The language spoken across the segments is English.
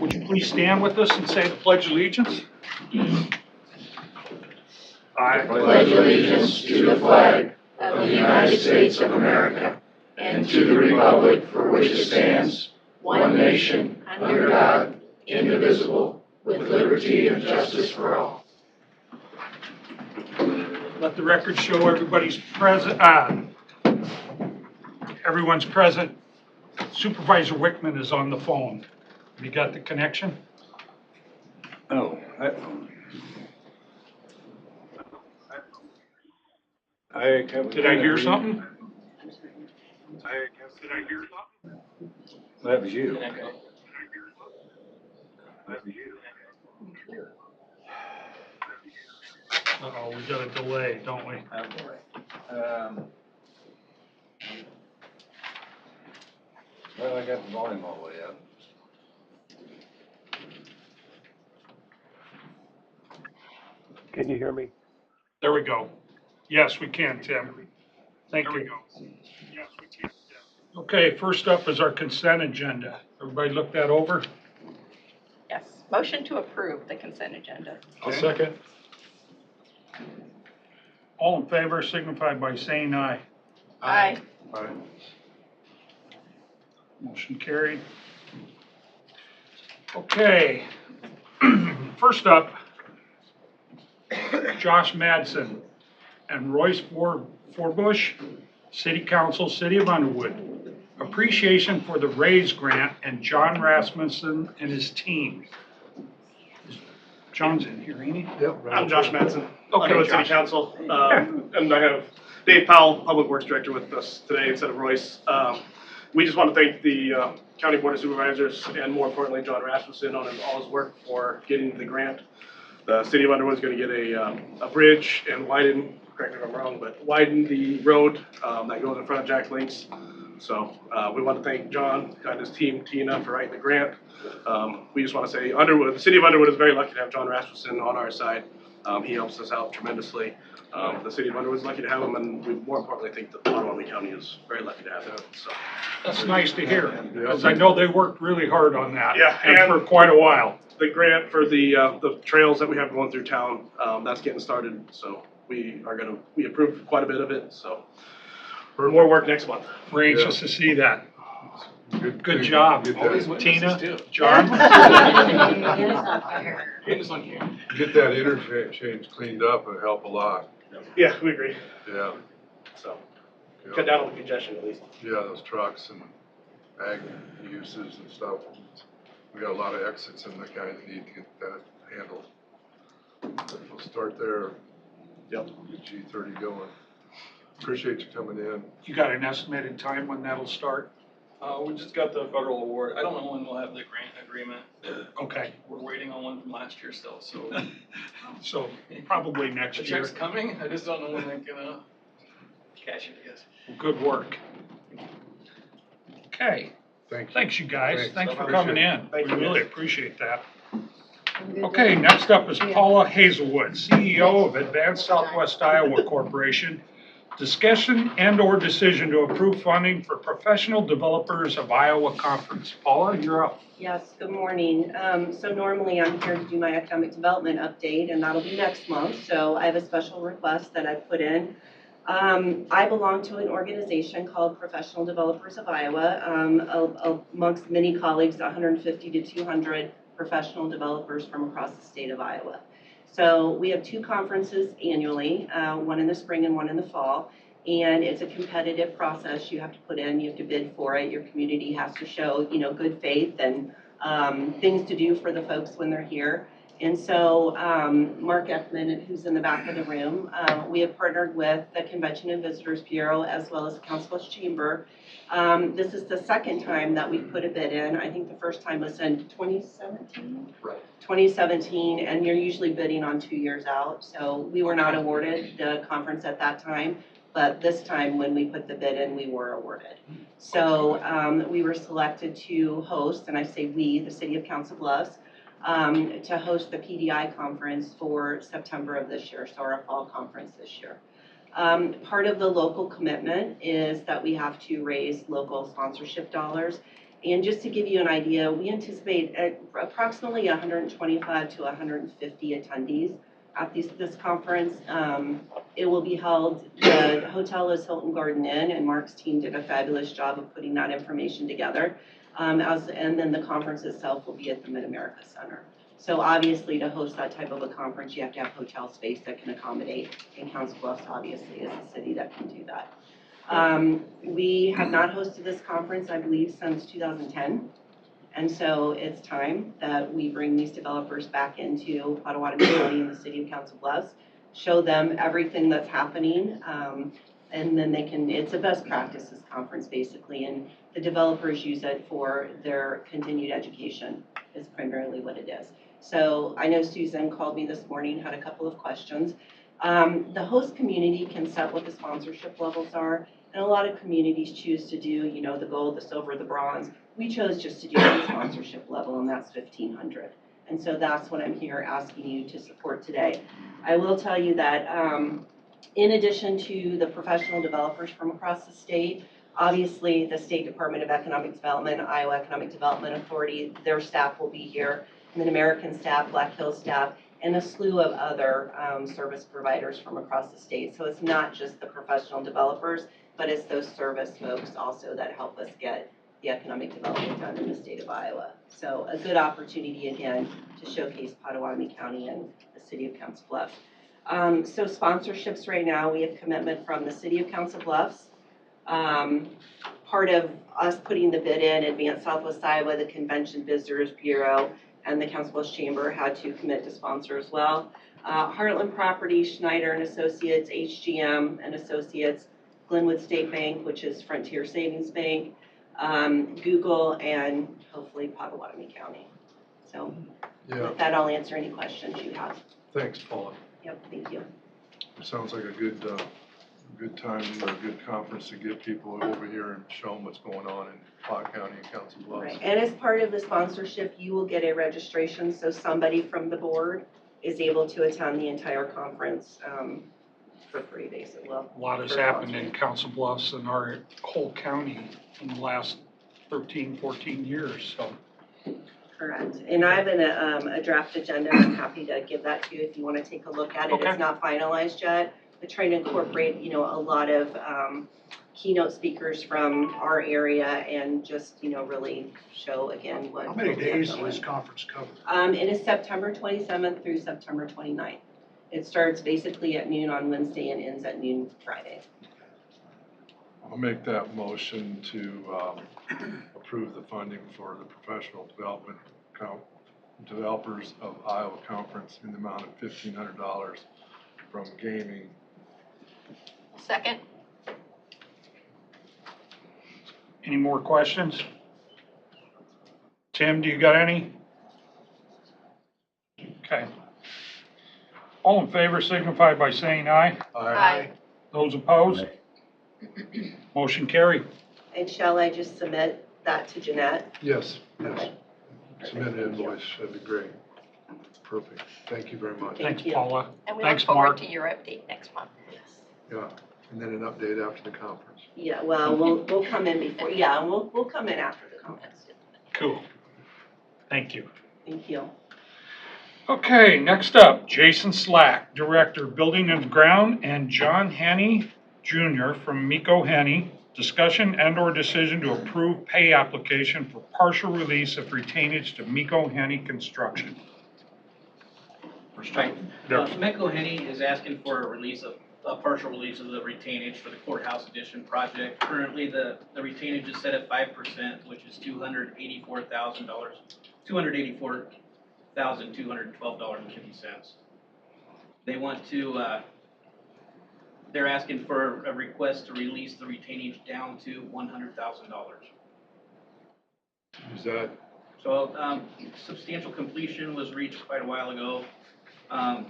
Would you please stand with us and say the Pledge of Allegiance? I pledge allegiance to the flag of the United States of America and to the republic for which it stands, one nation, under God, indivisible, with liberty and justice for all. Let the record show everybody's present. Everyone's present. Supervisor Wickman is on the phone. Have you got the connection? Oh, Did I hear something? That was you. Uh-oh, we got a delay, don't we? Well, I got the volume all the way up. Can you hear me? There we go. Yes, we can, Tim. Thank you. Yes, we can, Tim. Okay, first up is our consent agenda. Everybody look that over? Yes, motion to approve the consent agenda. I'll second. All in favor signify by saying aye. Aye. Aye. Motion carried. Okay, first up, Josh Madsen and Royce Forbush, City Council, City of Underwood. Appreciation for the RAISE grant and John Rasmussen and his team. John's in here, ain't he? Yep. I'm Josh Madsen, Okay, Underwood City Josh. Council, and I have Dave Powell, Public Works Director, with us today instead of Royce. We just want to thank the County Board of Supervisors and, more importantly, John Rasmussen on all his work for getting the grant. The City of Underwood is going to get a bridge and widen, correct me if I'm wrong, but widen the road that goes in front of Jack Links. So we want to thank John and his team, Tina, for writing the grant. We just want to say Underwood, the City of Underwood is very lucky to have John Rasmussen on our side. He helps us out tremendously. The City of Underwood is lucky to have him, and we more importantly think that Ottawa County is very lucky to have him. So That's nice to hear, because I know they worked really hard on that. Yeah, and and- for quite a while. the grant for the trails that we have going through town, that's getting started. So we approved quite a bit of it. So more work next month. We're anxious to see that. Good job. Tina, too. John. Get that interchange cleaned up and help a lot. Yeah, we agree. Yeah, So yeah. cut down on the congestion at least. Yeah, those trucks and ag uses and stuff. We got a lot of exits in the county that need to get that handled. We'll start there. Yep. Get G30 going. Appreciate you coming in. You got an estimated time when that'll start? We just got the federal award. I don't know when we'll have the grant agreement. Okay, We're waiting on one from last year still, so. so probably The next year. check's coming, I just don't know when they're gonna cash it, I guess. Good work. Okay, Thank you. thanks you guys. Thanks for Appreciate coming it. in. Thank We you, really guys. appreciate that. Okay, next up is Paula Hazelwood, CEO of Advanced Southwest Iowa Corporation. Discussion and/or decision to approve funding for Professional Developers of Iowa Conference. Paula, you're up. Yes, good morning. So normally I'm here to do my economic development update, and that'll be next month. So I have a special request that I put in. I belong to an organization called Professional Developers of Iowa. Amongst many colleagues, 150 to 200 professional developers from across the state of Iowa. So we have two conferences annually, one in the spring and one in the fall. And it's a competitive process you have to put in, you have to bid for it. Your community has to show, good faith and things to do for the folks when they're here. And so Mark Ekman, who's in the back of the room, we have partnered with the Convention and Visitors Bureau as well as the Council's Chamber. This is the second time that we've put a bid in. I think the first time was in 2017? Right. 2017, and you're usually bidding on 2 years out. So we were not awarded the conference at that time, but this time when we put the bid in, we were awarded. So we were selected to host, and I say we, the City of Council Bluffs, to host the PDI conference for September of this year, so our fall conference this year. Part of the local commitment is that we have to raise local sponsorship dollars, And just to give you an idea, we anticipate approximately 125 to 150 attendees at this conference. It will be held, the hotel is Hilton Garden Inn, and Mark's team did a fabulous job of putting that information together. And then the conference itself will be at the Mid-America Center. So obviously, to host that type of a conference, you have to have hotel space that can accommodate, and Council Bluffs obviously is a city that can do that. We have not hosted this conference, I believe, since 2010. And so it's time that we bring these developers back into Potawatomi County and the city of Council Bluffs, show them everything that's happening, and then they can, it's a best practices conference basically, and the developers use it for their continued education is primarily what it is. So I know Susan called me this morning, had a couple of questions. The host community can set what the sponsorship levels are, and a lot of communities choose to do, you know, the gold, the silver, the bronze. We chose just to do the sponsorship level, and that's $1,500. And so that's what I'm here asking you to support today. I will tell you that in addition to the professional developers from across the state, obviously the State Department of Economic Development, Iowa Economic Development Authority, their staff will be here, Mid-American staff, Black Hills staff, and a slew of other service providers from across the state. So it's not just the professional developers, but it's those service folks also that help us get the economic development done in the state of Iowa. So a good opportunity again to showcase Potawatomi County and the city of Council Bluffs. So sponsorships right now, we have commitment from the city of Council Bluffs. Part of us putting the bid in, Advanced Southwest Iowa, the Convention Visitors Bureau, and the Council Bluffs Chamber had to commit to sponsor as well. Heartland Properties, Schneider and Associates, HGM and Associates, Glenwood State Bank, which is Frontier Savings Bank, Google, and hopefully Potawatomi County. So Yeah, with that, I'll answer any questions you have. thanks, Paula. Yep, thank you. It sounds like a good time or a good conference to get people over here and show them what's going on in Pot County and Council Bluffs. Right, and as part of the sponsorship, you will get a registration, so somebody from the board is able to attend the entire conference for free, basically. Well, A lot has for happened in sponsoring. Council Bluffs and our whole county in the last 13, 14 years, so. Correct, and I have a draft agenda, I'm happy to give that to you if you want to take a look at it. Okay. It's not finalized yet, but trying to incorporate, you know, a lot of keynote speakers from our area and just, you know, really show again what. How many what we have days is going. this conference cover? It is September 27th through September 29th. It starts basically at noon on Wednesday and ends at noon Friday. I'll make that motion to approve the funding for the professional developers of Iowa conference in the amount of $1,500 from gaming. Second? Any more questions? Tim, do you got any? Okay. All in favor signify by saying aye. Aye. Those opposed? Motion carried. And shall I just submit that to Jeanette? Yes, yes. Submit an invoice, that'd be great. Perfect. Thank you very much. Thank Thanks, you. Paula. And we look Thanks, forward Mark. to your update next month. Yeah, and then an update after the conference. Yeah, well, we'll come in before, yeah, and we'll come in after the conference. Cool. Thank you. Thank you. Okay, next up, Jason Slack, Director, Building and Ground, and John Hanney Jr. from Miko Hanney. Discussion and/or decision to approve pay application for partial release of retainage to Miko Hanney Construction. Right. There. Meko Henny is asking for a partial release of the retainage for the courthouse addition project. Currently, the retainage is set at 5%, which is $284,212.50. They want to, they're asking for a request to release the retainage down to $100,000. Is that, So substantial completion was reached quite a while ago. And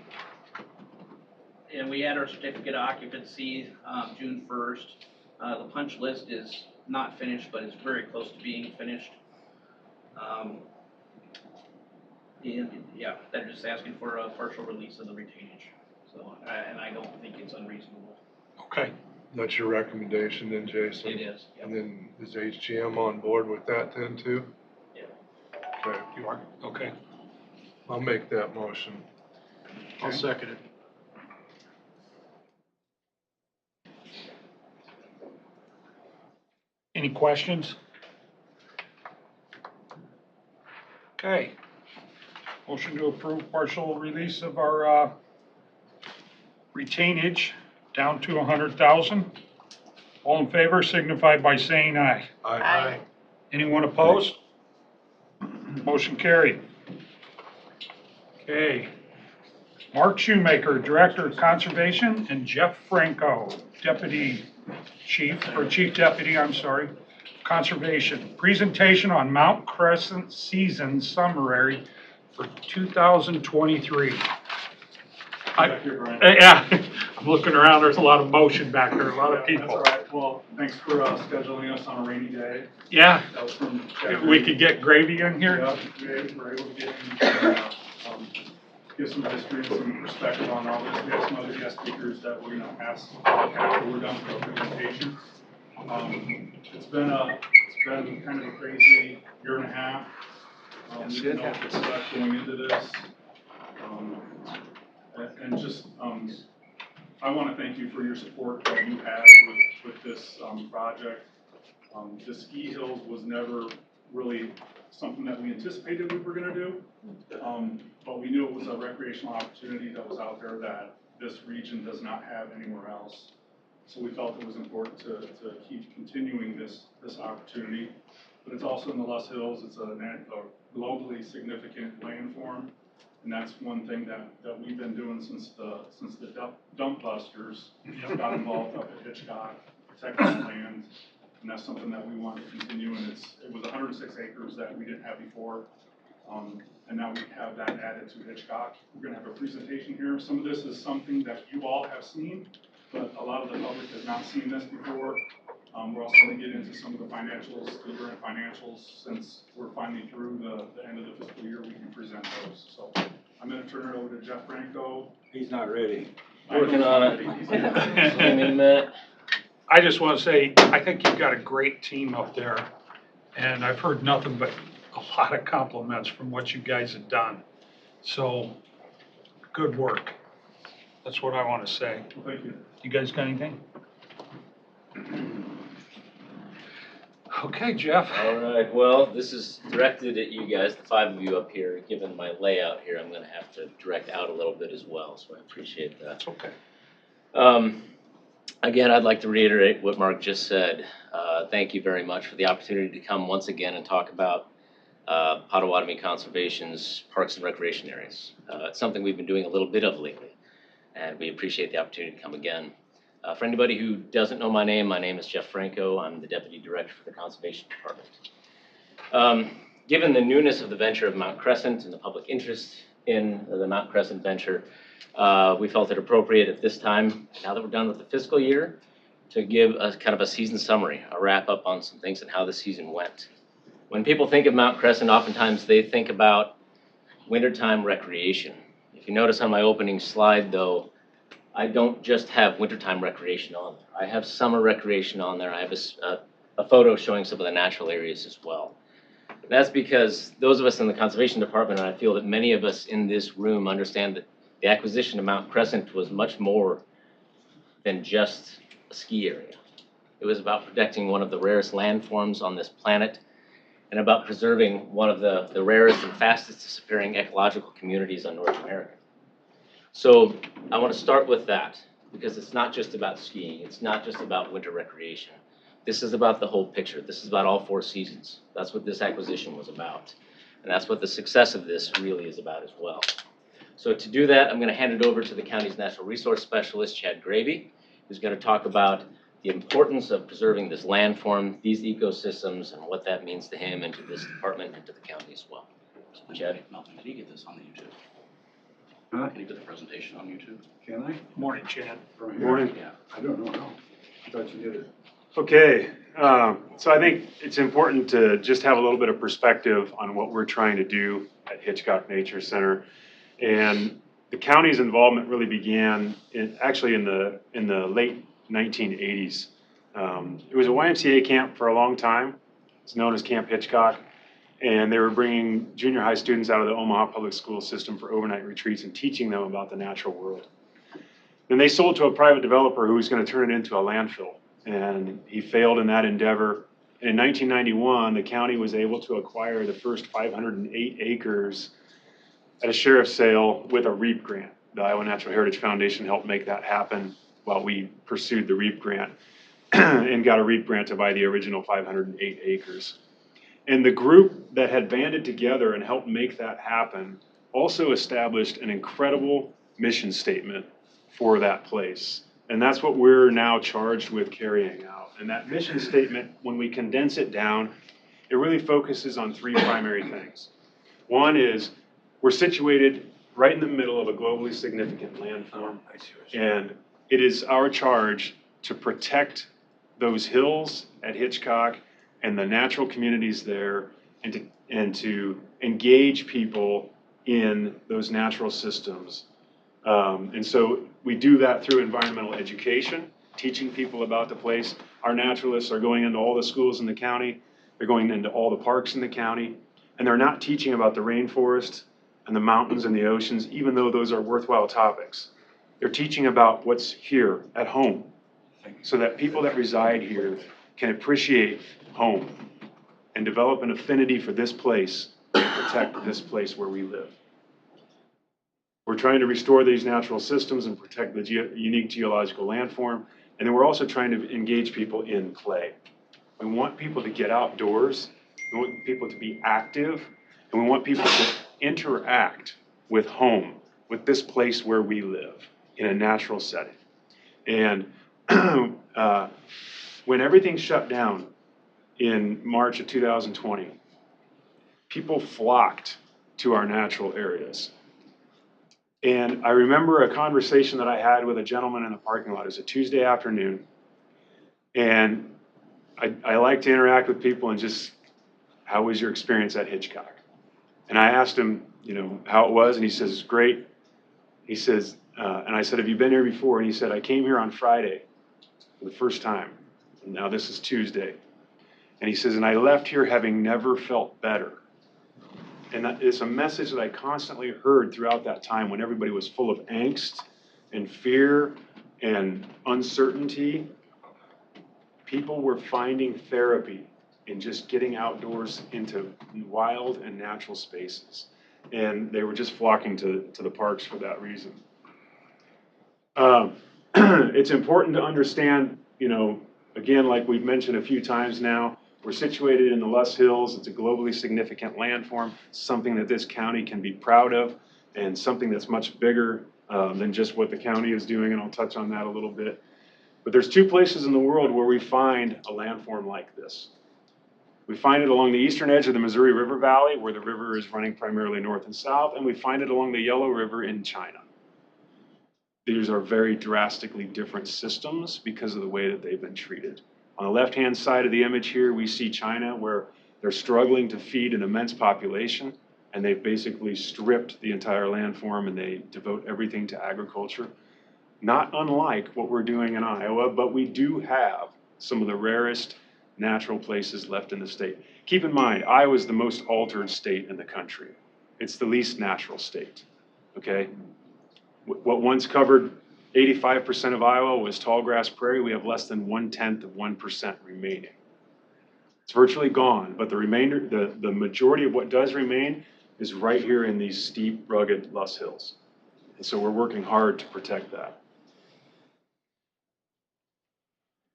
we had our certificate of occupancy June 1st. The punch list is not finished, but it's very close to being finished. And yeah, they're just asking for a partial release of the retainage. So, and I don't think it's unreasonable. Okay, That's your recommendation then, Jason? It is. Yep. And then is HGM on board with that then too? Yeah. Okay, You are? Okay. I'll make that motion. I'll second it. Any questions? Okay. Motion to approve partial release of our retainage down to 100,000. All in favor signify by saying aye. Aye. Anyone opposed? Motion carried. Okay. Mark Shoemaker, Director of Conservation, and Jeff Franco, Deputy Chief, or Chief Deputy, I'm sorry, Conservation. Presentation on Mount Crescent Season Summary for 2023. Yeah, I'm looking around, there's a lot of motion back there, a lot of That's people. all right. Well, thanks for scheduling us on a rainy day. Yeah, That was from. we could get gravy in here. Yeah, we were able to get in, give some history and some perspective on all this. We have some other guest speakers that we're gonna ask after we're done with the presentation. It's been kind of a crazy year and a half. We didn't know what to expect going into this. And just, I want to thank you for your support that you had with this project. The ski hills was never really something that we anticipated we were going to do, but we knew it was a recreational opportunity that was out there that this region does not have anywhere else. So we felt it was important to keep continuing this opportunity. But it's also in the Loess Hills. It's a globally significant landform. And that's one thing that we've been doing since the dump busters got involved up at Hitchcock, protecting the land. And that's something that we want to continue. And it was 106 acres that we didn't have before. And now we have that added to Hitchcock. We're going to have a presentation here. Some of this is something that you all have seen, but a lot of the public has not seen this before. We're also going to get into some of the financials, the current financials, since we're finally through the end of the fiscal year, we can present those. So I'm going to turn it over to Jeff Franco. He's not ready. Working on it. I just want to say, I think you've got a great team up there, and I've heard nothing but a lot of compliments from what you guys have done. So, good work. That's what I want to say. Well, thank you. You guys got anything? Okay, Jeff. All right, well, this is directed at you guys, the 5 of you up here. Given my layout here, I'm gonna have to direct out a little bit as well, so I appreciate that. That's okay. Again, I'd like to reiterate what Mark just said. Thank you very much for the opportunity to come once again and talk about Potawatomi Conservation's parks and recreation areas. It's something we've been doing a little bit of lately, and we appreciate the opportunity to come again. For anybody who doesn't know my name is Jeff Franco. I'm the Deputy Director for the Conservation Department. Given the newness of the venture of Mount Crescent and the public interest in the Mount Crescent venture, we felt it appropriate at this time, now that we're done with the fiscal year, to give a kind of a season summary, a wrap up on some things and how the season went. When people think of Mount Crescent, oftentimes they think about wintertime recreation. If you notice on my opening slide, though, I don't just have wintertime recreation on there. I have summer recreation on there. I have a photo showing some of the natural areas as well. And that's because those of us in the Conservation Department, and I feel that many of us in this room understand that the acquisition of Mount Crescent was much more than just a ski area. It was about protecting one of the rarest landforms on this planet and about preserving one of the rarest and fastest disappearing ecological communities on North America. So I want to start with that because it's not just about skiing. It's not just about winter recreation. This is about the whole picture. This is about all 4 seasons. That's what this acquisition was about. And that's what the success of this really is about as well. So to do that, I'm going to hand it over to the county's Natural Resource Specialist, Chad Gravy, who's going to talk about the importance of preserving this landform, these ecosystems, and what that means to him and to this department and to the county as well. Chad? Melvin, can you get this on the YouTube? Huh? Can you put the presentation on YouTube? Can I? Morning, Chad. Morning. Yeah. I don't know how. I thought you did it. Okay, so I think it's important to just have a little bit of perspective on what we're trying to do at Hitchcock Nature Center. And the county's involvement really began actually in the late 1980s. It was a YMCA camp for a long time. It's known as Camp Hitchcock. And they were bringing junior high students out of the Omaha public school system for overnight retreats and teaching them about the natural world. Then they sold to a private developer who was going to turn it into a landfill. And he failed in that endeavor. And in 1991, the county was able to acquire the first 508 acres at a sheriff's sale with a REAP grant. The Iowa Natural Heritage Foundation helped make that happen while we pursued the REAP grant and got a REAP grant to buy the original 508 acres. And the group that had banded together and helped make that happen also established an incredible mission statement for that place. And that's what we're now charged with carrying out. And that mission statement, when we condense it down, it really focuses on three primary things. One is we're situated right in the middle of a globally significant landform. And it is our charge to protect those hills at Hitchcock and the natural communities there, and to engage people in those natural systems. And so we do that through environmental education, teaching people about the place. Our naturalists are going into all the schools in the county. They're going into all the parks in the county. And they're not teaching about the rainforest and the mountains and the oceans, even though those are worthwhile topics. They're teaching about what's here at home, so that people that reside here can appreciate home and develop an affinity for this place and protect this place where we live. We're trying to restore these natural systems and protect the unique geological landform, and then we're also trying to engage people in play. We want people to get outdoors, we want people to be active, and we want people to interact with home, with this place where we live in a natural setting. And when everything shut down in March of 2020, people flocked to our natural areas. And I remember a conversation that I had with a gentleman in the parking lot. It was a Tuesday afternoon. And I like to interact with people and just, how was your experience at Hitchcock? And I asked him, how it was, and he says, it's great. He says, and I said, have you been here before? And he said, I came here on Friday for the first time. And now this is Tuesday. And he says, and I left here having never felt better. And that is a message that I constantly heard throughout that time when everybody was full of angst and fear and uncertainty. People were finding therapy in just getting outdoors into wild and natural spaces. And they were just flocking to the parks for that reason. It's important to understand, again, like we've mentioned a few times now, we're situated in the Luss Hills. It's a globally significant landform, something that this county can be proud of, and something that's much bigger than just what the county is doing, and I'll touch on that a little bit. But there's two places in the world where we find a landform like this. We find it along the eastern edge of the Missouri River Valley, where the river is running primarily north and south, and we find it along the Yellow River in China. These are very drastically different systems because of the way that they've been treated. On the left-hand side of the image here, we see China, where they're struggling to feed an immense population, and they've basically stripped the entire landform and they devote everything to agriculture. Not unlike what we're doing in Iowa, but we do have some of the rarest natural places left in the state. Keep in mind, Iowa is the most altered state in the country. It's the least natural state, okay? What once covered 85% of Iowa was tall grass prairie. We have less than 0.1% remaining. It's virtually gone, but the remainder, the majority of what does remain is right here in these steep, rugged Luss Hills. And so we're working hard to protect that.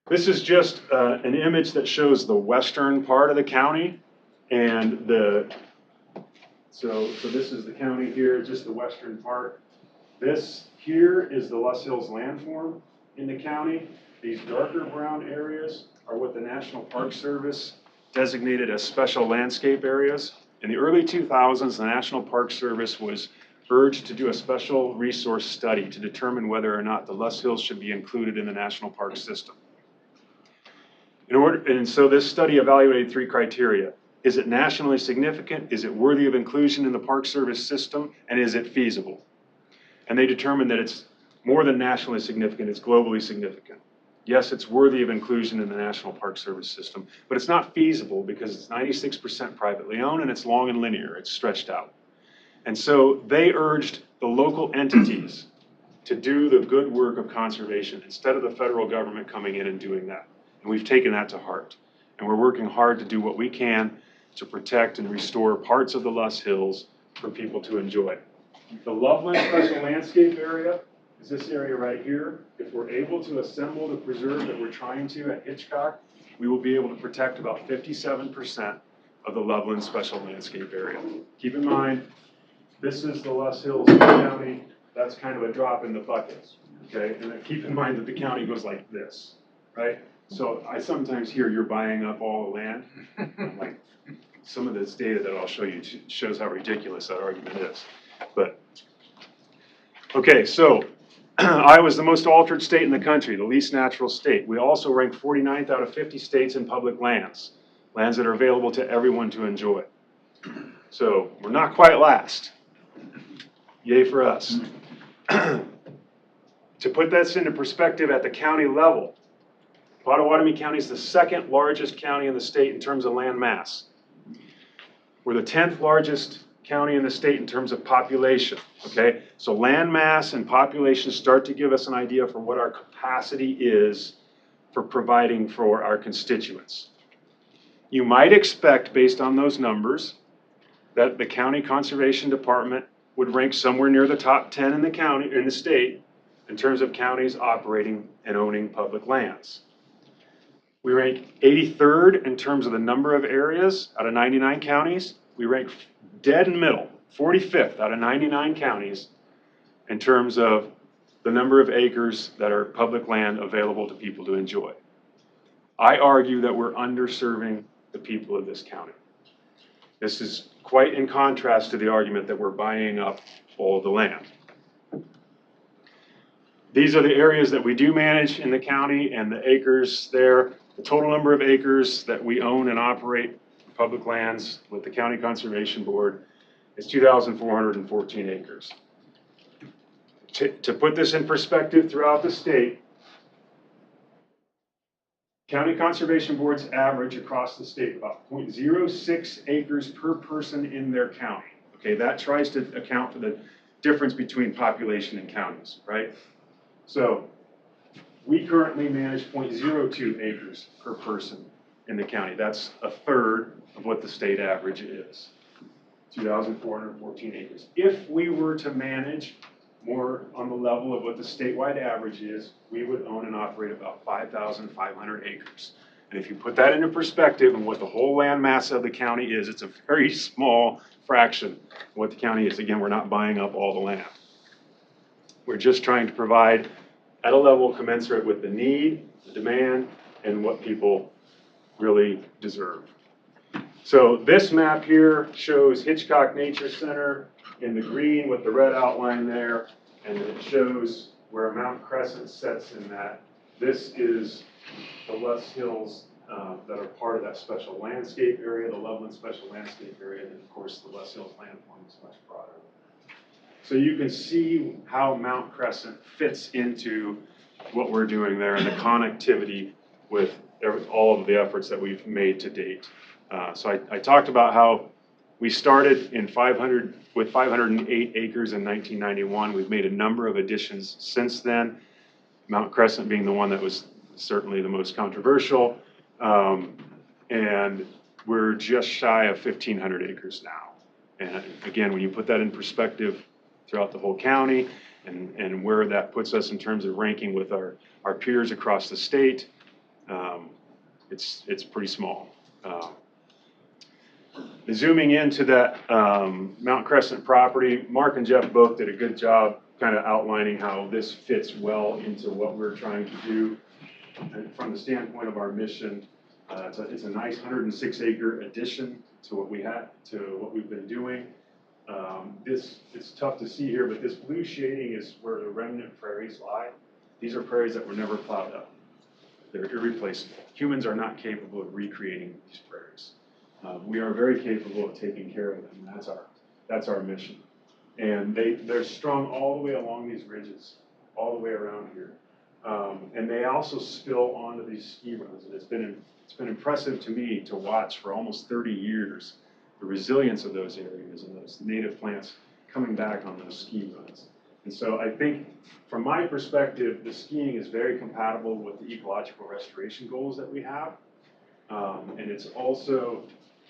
This is just an image that shows the western part of the county, and so this is the county here, just the western part. This here is the Luss Hills landform in the county. These darker brown areas are what the National Park Service designated as special landscape areas. In the early 2000s, the National Park Service was urged to do a special resource study to determine whether or not the Luss Hills should be included in the national park system. And so this study evaluated three criteria. Is it nationally significant? Is it worthy of inclusion in the Park Service system? And is it feasible? And they determined that it's more than nationally significant, it's globally significant. Yes, it's worthy of inclusion in the National Park Service system, but it's not feasible because it's 96% privately owned and it's long and linear, it's stretched out. And so they urged the local entities to do the good work of conservation instead of the federal government coming in and doing that. And we've taken that to heart. And we're working hard to do what we can to protect and restore parts of the Luss Hills for people to enjoy. The Loveland Special Landscape Area is this area right here. If we're able to assemble the preserve that we're trying to at Hitchcock, we will be able to protect about 57% of the Loveland Special Landscape Area. Keep in mind, this is the Luss Hills County. That's kind of a drop in the bucket, okay? And then keep in mind that the county goes like this, right? So I sometimes hear you're buying up all the land. I'm like, some of this data that I'll show you shows how ridiculous that argument is. But, okay, so Iowa's the most altered state in the country, the least natural state. We also rank 49th out of 50 states in public lands, lands that are available to everyone to enjoy. So we're not quite last. Yay for us. To put this into perspective at the county level, Pottawatomie County is the second largest county in the state in terms of land mass. We're the 10th largest county in the state in terms of population, okay? So land mass and population start to give us an idea for what our capacity is for providing for our constituents. You might expect, based on those numbers, that the county conservation department would rank somewhere near the top 10 in the county, in the state, in terms of counties operating and owning public lands. We rank 83rd in terms of the number of areas out of 99 counties. We rank dead in the middle, 45th out of 99 counties in terms of the number of acres that are public land available to people to enjoy. I argue that we're underserving the people of this county. This is quite in contrast to the argument that we're buying up all the land. These are the areas that we do manage in the county and the acres there. The total number of acres that we own and operate public lands with the County Conservation Board is 2,414 acres. To put this in perspective throughout the state, County Conservation Boards average across the state about 0.06 acres per person in their county. Okay, that tries to account for the difference between population and counties, right? So we currently manage 0.02 acres per person in the county. That's a third of what the state average is, 2,414 acres. If we were to manage more on the level of what the statewide average is, we would own and operate about 5,500 acres. And if you put that into perspective and what the whole land mass of the county is, it's a very small fraction of what the county is. Again, we're not buying up all the land. We're just trying to provide at a level commensurate with the need, the demand, and what people really deserve. So this map here shows Hitchcock Nature Center in the green with the red outline there, and it shows where Mount Crescent sets in that. This is the Luss Hills that are part of that special landscape area, the Loveland Special Landscape Area, and of course the Luss Hills landform is much broader. So you can see how Mount Crescent fits into what we're doing there and the connectivity with all of the efforts that we've made to date. So I talked about how we started with 508 acres in 1991. We've made a number of additions since then, Mount Crescent being the one that was certainly the most controversial. And we're just shy of 1,500 acres now. And again, when you put that in perspective throughout the whole county and where that puts us in terms of ranking with our peers across the state, it's pretty small. Zooming into that Mount Crescent property, Mark and Jeff both did a good job kind of outlining how this fits well into what we're trying to do. And from the standpoint of our mission, it's a nice 106-acre addition to what we've been doing. It's tough to see here, but this blue shading is where the remnant prairies lie. These are prairies that were never plowed up. They're irreplaceable. Humans are not capable of recreating these prairies. We are very capable of taking care of them. That's our mission. And they're strung all the way along these ridges, all the way around here. And they also spill onto these ski runs, and it's been impressive to me to watch for almost 30 years the resilience of those areas and those native plants coming back on those ski runs. And so I think, from my perspective, the skiing is very compatible with the ecological restoration goals that we have. And it's also,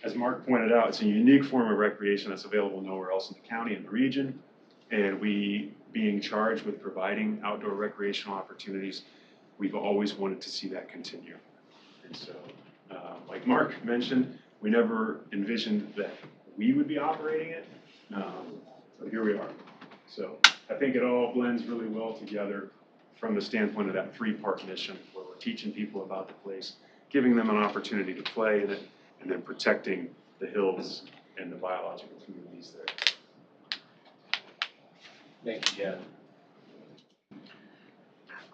as Mark pointed out, it's a unique form of recreation that's available nowhere else in the county and the region. And we, being charged with providing outdoor recreational opportunities, we've always wanted to see that continue. And so, like Mark mentioned, we never envisioned that we would be operating it, but here we are. So I think it all blends really well together from the standpoint of that three-part mission, where we're teaching people about the place, giving them an opportunity to play in it, and then protecting the hills and the biological communities there. Thank you, Chad.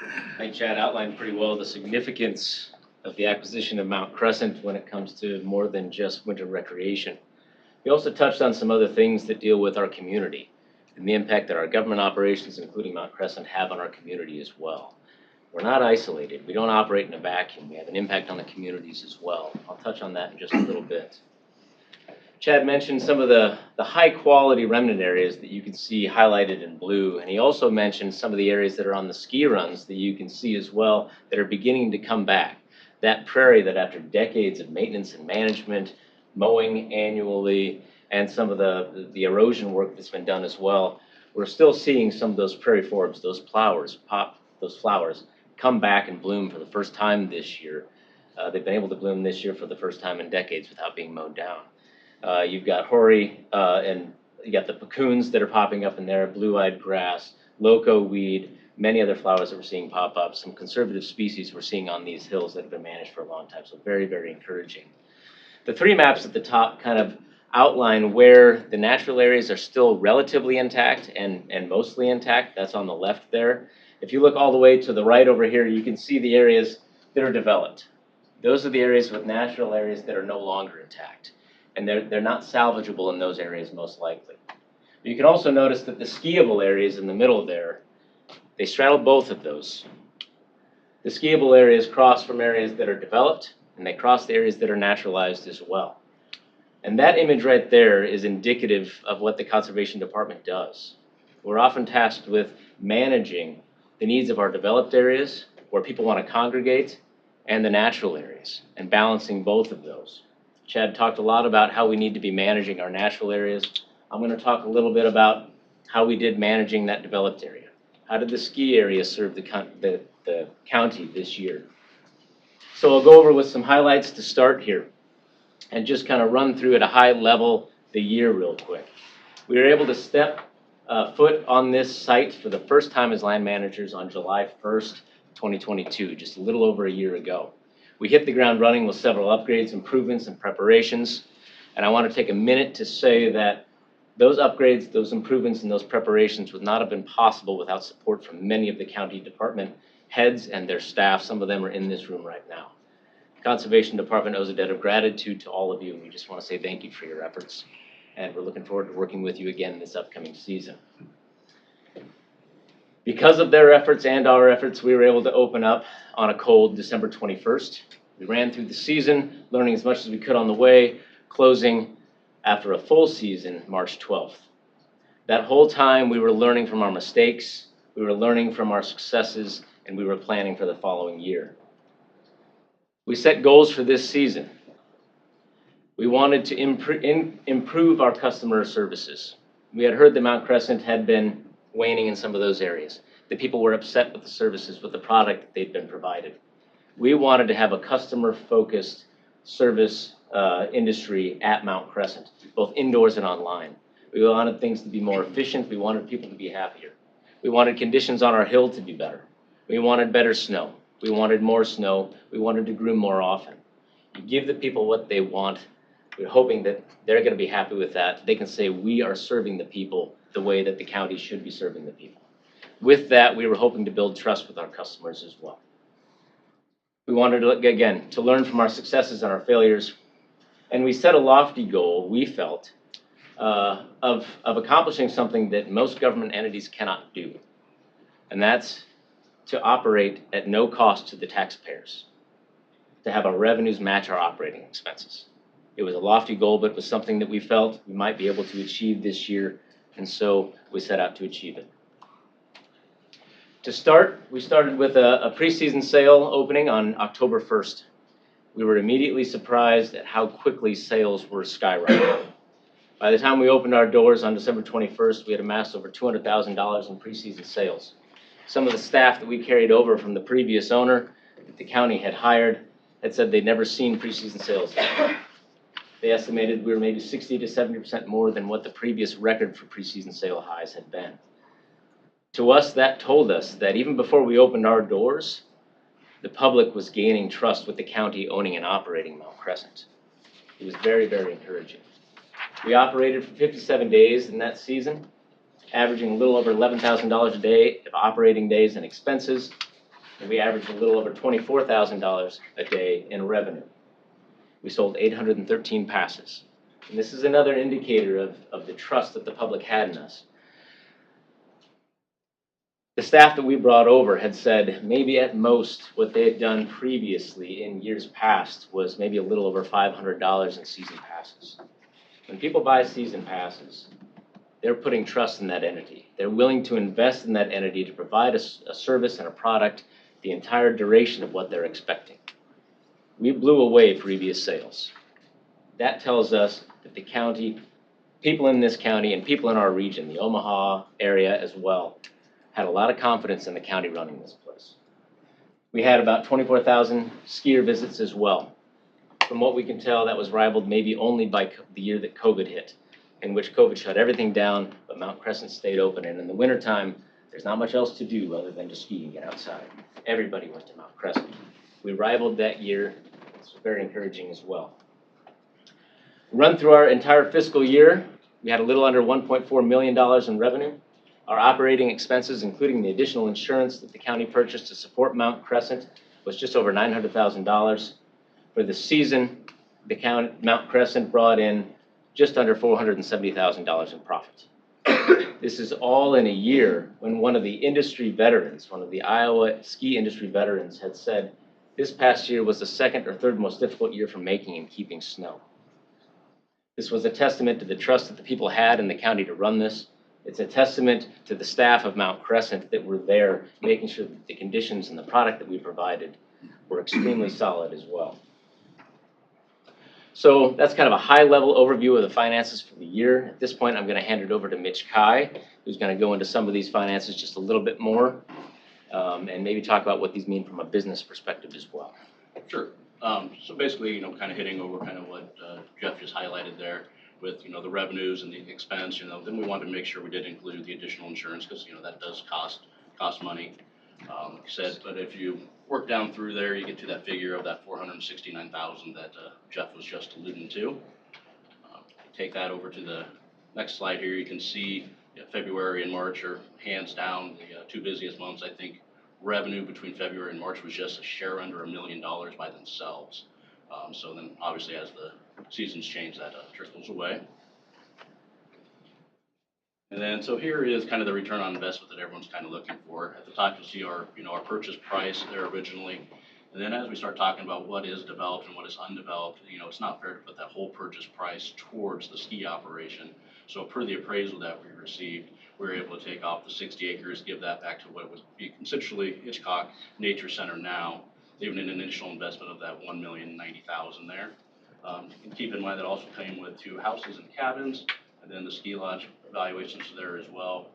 I think Chad outlined pretty well the significance of the acquisition of Mount Crescent when it comes to more than just winter recreation. He also touched on some other things that deal with our community and the impact that our government operations, including Mount Crescent, have on our community as well. We're not isolated. We don't operate in a vacuum. We have an impact on the communities as well. I'll touch on that in just a little bit. Chad mentioned some of the high-quality remnant areas that you can see highlighted in blue, and he also mentioned some of the areas that are on the ski runs that you can see as well that are beginning to come back. That prairie that, after decades of maintenance and management, mowing annually, and some of the erosion work that's been done as well, we're still seeing some of those prairie forbs, those flowers, come back and bloom for the first time this year. They've been able to bloom this year for the first time in decades without being mowed down. You've got hoary, and you got the puccoons that are popping up in there, blue-eyed grass, loco weed, many other flowers that we're seeing pop up, some conservative species we're seeing on these hills that have been managed for a long time, so very, very encouraging. The three maps at the top kind of outline where the natural areas are still relatively intact and mostly intact. That's on the left there. If you look all the way to the right over here, you can see the areas that are developed. Those are the areas with natural areas that are no longer intact. And they're not salvageable in those areas most likely. You can also notice that the skiable areas in the middle there, they straddle both of those. The skiable areas cross from areas that are developed, and they cross the areas that are naturalized as well. And that image right there is indicative of what the Conservation Department does. We're often tasked with managing the needs of our developed areas, where people want to congregate, and the natural areas, and balancing both of those. Chad talked a lot about how we need to be managing our natural areas. I'm going to talk a little bit about how we did managing that developed area. How did the ski area serve the county this year? So I'll go over with some highlights to start here and just kind of run through at a high level the year real quick. We were able to step foot on this site for the first time as land managers on July 1st, 2022, just a little over a year ago. We hit the ground running with several upgrades, improvements, and preparations. And I want to take a minute to say that those upgrades, those improvements, and those preparations would not have been possible without support from many of the county department heads and their staff. Some of them are in this room right now. The Conservation Department owes a debt of gratitude to all of you, and we just want to say thank you for your efforts. And we're looking forward to working with you again this upcoming season. Because of their efforts and our efforts, we were able to open up on a cold December 21st. We ran through the season, learning as much as we could on the way, closing after a full season March 12th. That whole time we were learning from our mistakes, we were learning from our successes, and we were planning for the following year. We set goals for this season. We wanted to improve our customer services. We had heard that Mount Crescent had been waning in some of those areas. The people were upset with the services, with the product that they'd been provided. We wanted to have a customer-focused service industry at Mount Crescent, both indoors and online. We wanted things to be more efficient. We wanted people to be happier. We wanted conditions on our hill to be better. We wanted better snow. We wanted more snow. We wanted to groom more often. You give the people what they want. We're hoping that they're going to be happy with that. They can say, we are serving the people the way that the county should be serving the people. With that, we were hoping to build trust with our customers as well. We wanted to, again, to learn from our successes and our failures. And we set a lofty goal, we felt, of accomplishing something that most government entities cannot do. And that's to operate at no cost to the taxpayers, to have our revenues match our operating expenses. It was a lofty goal, but it was something that we felt we might be able to achieve this year, and so we set out to achieve it. To start, we started with a preseason sale opening on October 1st. We were immediately surprised at how quickly sales were skyrocketing. By the time we opened our doors on December 21st, we had amassed over $200,000 in preseason sales. Some of the staff that we carried over from the previous owner that the county had hired had said they'd never seen preseason sales. They estimated we were maybe 60 to 70% more than what the previous record for preseason sale highs had been. To us, that told us that even before we opened our doors, the public was gaining trust with the county owning and operating Mount Crescent. It was very, very encouraging. We operated for 57 days in that season, averaging a little over $11,000 a day of operating days and expenses, and we averaged a little over $24,000 a day in revenue. We sold 813 passes. And this is another indicator of the trust that the public had in us. The staff that we brought over had said maybe at most what they had done previously in years past was maybe a little over $500 in season passes. When people buy season passes, they're putting trust in that entity. They're willing to invest in that entity to provide a service and a product the entire duration of what they're expecting. We blew away previous sales. That tells us that the county, people in this county and people in our region, the Omaha area as well, had a lot of confidence in the county running this place. We had about 24,000 skier visits as well. From what we can tell, that was rivaled maybe only by the year that COVID hit, in which COVID shut everything down, but Mount Crescent stayed open. And in the wintertime, there's not much else to do other than to ski and get outside. Everybody went to Mount Crescent. We rivaled that year. It's very encouraging as well. Run through our entire fiscal year, we had a little under $1.4 million in revenue. Our operating expenses, including the additional insurance that the county purchased to support Mount Crescent, was just over $900,000. For the season, Mount Crescent brought in just under $470,000 in profit. This is all in a year when one of the industry veterans, one of the Iowa ski industry veterans had said this past year was the second or third most difficult year for making and keeping snow. This was a testament to the trust that the people had in the county to run this. It's a testament to the staff of Mount Crescent that were there, making sure that the conditions and the product that we provided were extremely solid as well. So that's kind of a high-level overview of the finances for the year. At this point, I'm going to hand it over to Mitch Kai, who's going to go into some of these finances just a little bit more, and maybe talk about what these mean from a business perspective as well. Sure. So basically, kind of hitting over kind of what Jeff just highlighted there with, the revenues and the expense, then we wanted to make sure we did include the additional insurance because, that does cost money. Like I said, but if you work down through there, you get to that figure of that $469,000 that Jeff was just alluding to. Take that over to the next slide here. You can see February and March are hands down the two busiest months. I think revenue between February and March was just a share under $1 million by themselves. So then obviously as the seasons change, that trickles away. And then, so here is kind of the return on investment that everyone's kind of looking for. At the top, you'll see our, our purchase price there originally. And then as we start talking about what is developed and what is undeveloped, it's not fair to put that whole purchase price towards the ski operation. So per the appraisal that we received, we were able to take off the 60 acres, give that back to what would be essentially Hitchcock Nature Center now, leaving an initial investment of that $1,090,000 there. And keep in mind that also came with 2 houses and cabins, and then the ski lodge evaluations there as well.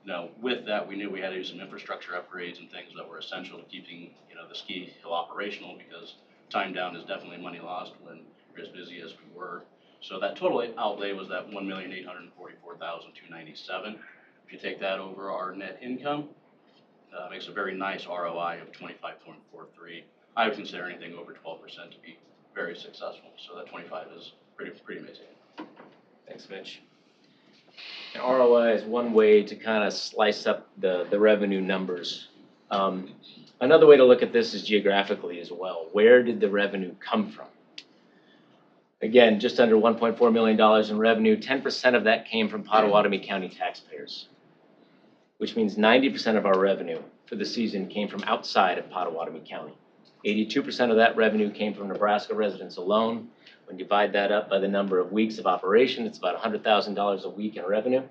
Now, with that, we knew we had to do some infrastructure upgrades and things that were essential to keeping, the ski hill operational, because time down is definitely money lost when you're as busy as we were. So that total outlay was that $1,844,297. If you take that over our net income, makes a very nice ROI of 25.43. I would consider anything over 12% to be very successful. So that 25 is pretty amazing. Thanks, Mitch. And ROI is one way to kind of slice up the revenue numbers. Another way to look at this is geographically as well. Where did the revenue come from? Again, just under $1.4 million in revenue, 10% of that came from Pottawatomie County taxpayers, which means 90% of our revenue for the season came from outside of Pottawatomie County. 82% of that revenue came from Nebraska residents alone. When you divide that up by the number of weeks of operation, it's about $100,000 a week in revenue.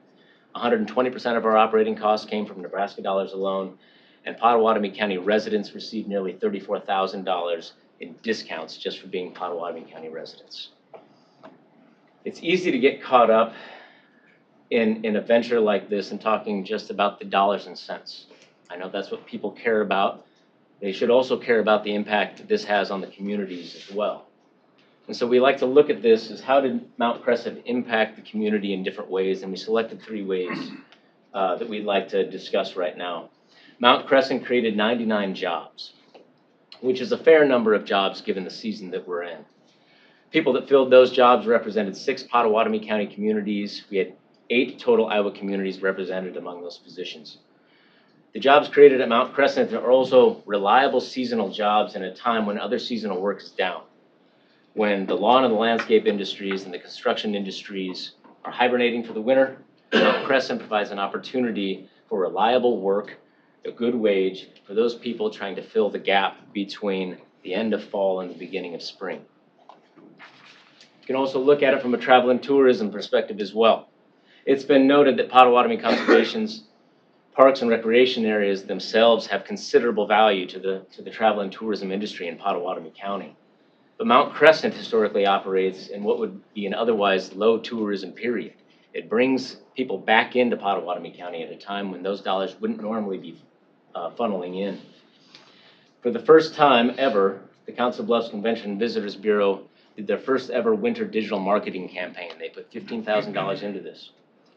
120% of our operating costs came from Nebraska dollars alone, and Pottawatomie County residents received nearly $34,000 in discounts just for being Pottawatomie County residents. It's easy to get caught up in a venture like this and talking just about the dollars and cents. I know that's what people care about. They should also care about the impact that this has on the communities as well. And so we like to look at this as how did Mount Crescent impact the community in different ways, and we selected 3 ways that we'd like to discuss right now. Mount Crescent created 99 jobs, which is a fair number of jobs given the season that we're in. People that filled those jobs represented 6 Pottawatomie County communities. We had 8 total Iowa communities represented among those positions. The jobs created at Mount Crescent are also reliable seasonal jobs in a time when other seasonal work is down. When the lawn and the landscape industries and the construction industries are hibernating for the winter, Mount Crescent provides an opportunity for reliable work, a good wage for those people trying to fill the gap between the end of fall and the beginning of spring. You can also look at it from a travel and tourism perspective as well. It's been noted that Pottawatomie Conservation's parks and recreation areas themselves have considerable value to the travel and tourism industry in Pottawatomie County. But Mount Crescent historically operates in what would be an otherwise low tourism period. It brings people back into Pottawatomie County at a time when those dollars wouldn't normally be funneling in. For the first time ever, the Council Bluffs Convention and Visitors Bureau did their first ever winter digital marketing campaign. They put $15,000 into this.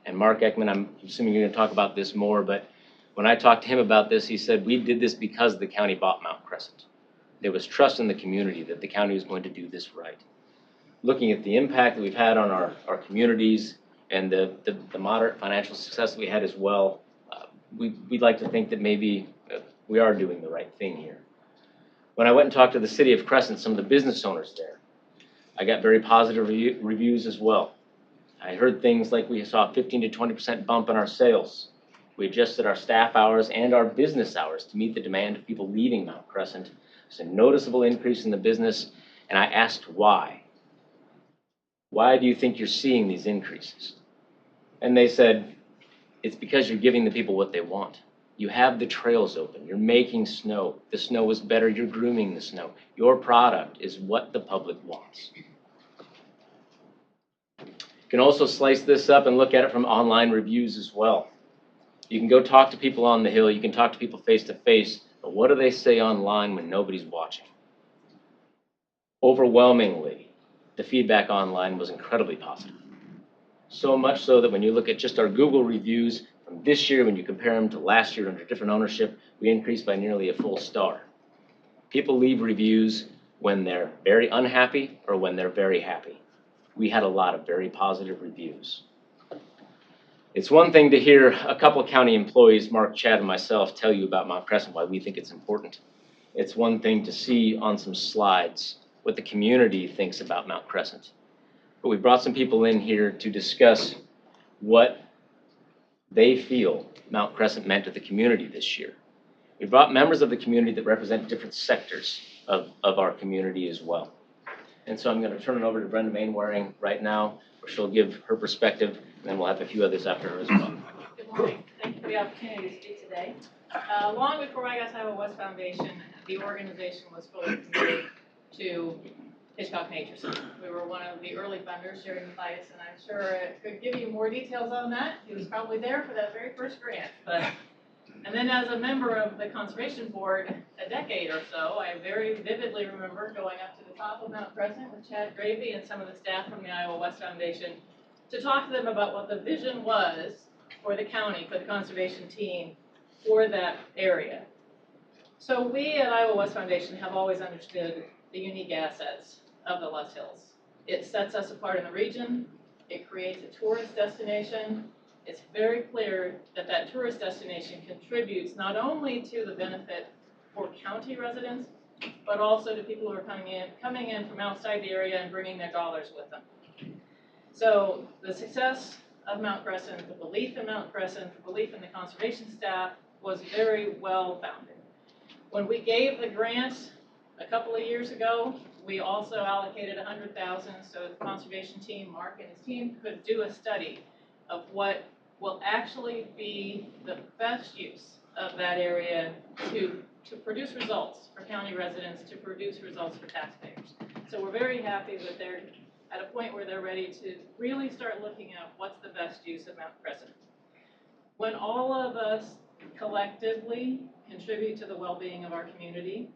And Mark Ekman, I'm assuming you're going to talk about this more, but when I talked to him about this, he said, we did this because the county bought Mount Crescent. There was trust in the community that the county was going to do this right. Looking at the impact that we've had on our communities and the moderate financial success that we had as well, we'd like to think that maybe we are doing the right thing here. When I went and talked to the city of Crescent, some of the business owners there, I got very positive reviews as well. I heard things like we saw a 15 to 20% bump in our sales. We adjusted our staff hours and our business hours to meet the demand of people leaving Mount Crescent. There's a noticeable increase in the business, and I asked why. Why do you think you're seeing these increases? And they said, it's because you're giving the people what they want. You have the trails open. You're making snow. The snow is better. You're grooming the snow. Your product is what the public wants. You can also slice this up and look at it from online reviews as well. You can go talk to people on the hill. You can talk to people face to face. But what do they say online when nobody's watching? Overwhelmingly, the feedback online was incredibly positive. So much so that when you look at just our Google reviews from this year, when you compare them to last year under different ownership, we increased by nearly a full star. People leave reviews when they're very unhappy or when they're very happy. We had a lot of very positive reviews. It's one thing to hear a couple of county employees, Mark, Chad, and myself, tell you about Mount Crescent, why we think it's important. It's one thing to see on some slides what the community thinks about Mount Crescent. But we brought some people in here to discuss what they feel Mount Crescent meant to the community this year. We brought members of the community that represent different sectors of our community as well. And so I'm going to turn it over to Brenda Mainwaring right now, where she'll give her perspective, and then we'll have a few others after her as well. Good morning. Thank you for the opportunity to speak today. Long before I got to Iowa West Foundation, the organization was fully committed to Hitchcock Nature Center. We were one of the early funders, Jerry Mathias, and I'm sure I could give you more details on that. He was probably there for that very first grant. And then as a member of the Conservation Board a decade or so, I very vividly remember going up to the top of Mount Crescent with Chad Gravy and some of the staff from the Iowa West Foundation to talk to them about what the vision was for the county, for the conservation team, for that area. So we at Iowa West Foundation have always understood the unique assets of the Loess Hills. It sets us apart in the region. It creates a tourist destination. It's very clear that that tourist destination contributes not only to the benefit for county residents, but also to people who are coming in from outside the area and bringing their dollars with them. So the success of Mount Crescent, the belief in Mount Crescent, the belief in the conservation staff, was very well founded. When we gave the grant a couple of years ago, we also allocated $100,000 so the conservation team, Mark and his team, could do a study of what will actually be the best use of that area to produce results for county residents, to produce results for taxpayers. So we're very happy that they're at a point where they're ready to really start looking at what's the best use of Mount Crescent. When all of us collectively contribute to the well-being of our community,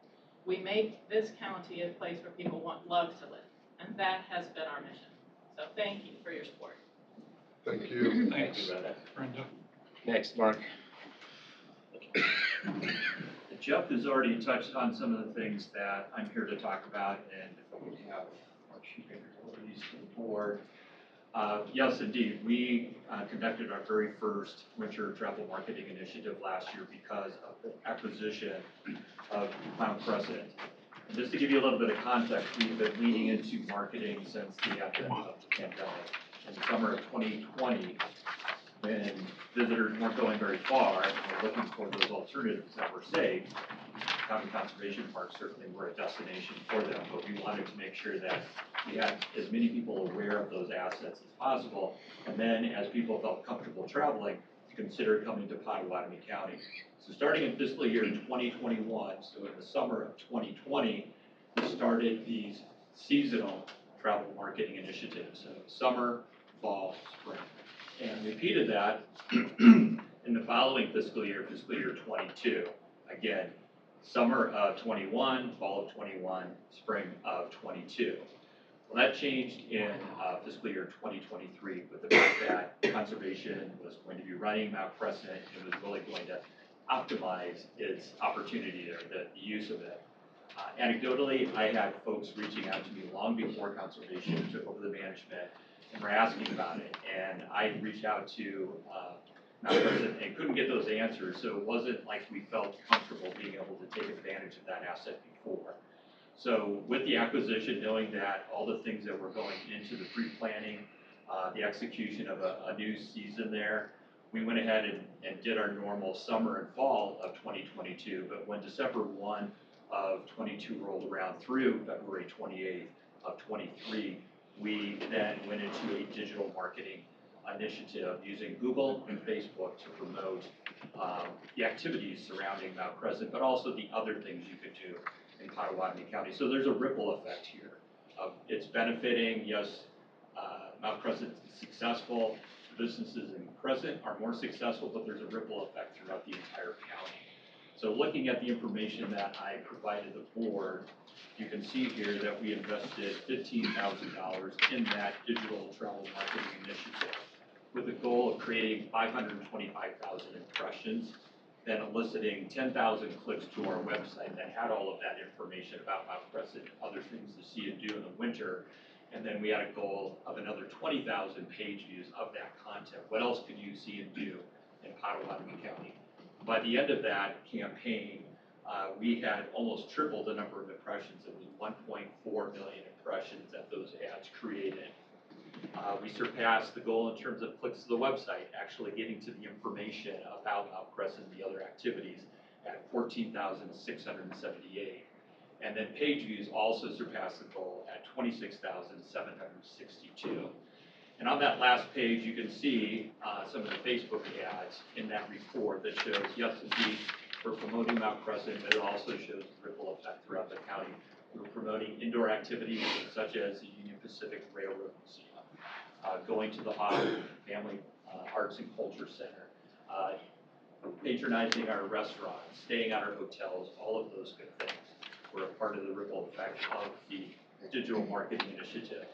we make this county a place where people love to live. And that has been our mission. So thank you for your support. Thank you. Thanks, Brenda. Brenda. Next, Mark. Jeff has already touched on some of the things that I'm here to talk about, and if we could have Mark Shoemaker deliver these to the board. Yes, indeed, we conducted our very first winter travel marketing initiative last year because of the acquisition of Mount Crescent. And just to give you a little bit of context, we've been leaning into marketing since the advent of the pandemic. In the summer of 2020, when visitors weren't going very far and were looking for those alternatives that were safe, county conservation parks certainly were a destination for them, but we wanted to make sure that we had as many people aware of those assets as possible, and then as people felt comfortable traveling, to consider coming to Potawatomi County. So starting in fiscal year 2021, so in the summer of 2020, we started these seasonal travel marketing initiatives, so summer, fall, spring. And repeated that in the following fiscal year 22. Again, summer of 21, fall of 21, spring of 22. Well, that changed in fiscal year 2023 with the fact that conservation was going to be running Mount Crescent and was really going to optimize its opportunity there, the use of it. Anecdotally, I had folks reaching out to me long before conservation took over the management and were asking about it. And I reached out to Mount Crescent and couldn't get those answers, so it wasn't like we felt comfortable being able to take advantage of that asset before. So with the acquisition, knowing that all the things that were going into the pre-planning, the execution of a new season there, we went ahead and did our normal summer and fall of 2022, but when December 1 of 22 rolled around through February 28th of 23, we then went into a digital marketing initiative using Google and Facebook to promote the activities surrounding Mount Crescent, but also the other things you could do in Potawatomi County. So there's a ripple effect here. It's benefiting, yes, Mount Crescent is successful, businesses in Crescent are more successful, but there's a ripple effect throughout the entire county. So looking at the information that I provided the board, you can see here that we invested $15,000 in that digital travel marketing initiative with the goal of creating 525,000 impressions, then eliciting 10,000 clicks to our website that had all of that information about Mount Crescent and other things to see and do in the winter. And then we had a goal of another 20,000 page views of that content. What else could you see and do in Potawatomi County? By the end of that campaign, we had almost tripled the number of impressions. It was 1.4 million impressions that those ads created. We surpassed the goal in terms of clicks to the website, actually getting to the information about Mount Crescent and the other activities at 14,678. And then page views also surpassed the goal at 26,762. And on that last page, you can see some of the Facebook ads in that report that shows, yes, indeed, we're promoting Mount Crescent, but it also shows the ripple effect throughout the county. We're promoting indoor activities such as the Union Pacific Railroad Museum, going to the Family Arts and Culture Center, patronizing our restaurants, staying at our hotels, all of those good things were a part of the ripple effect of the digital marketing initiative.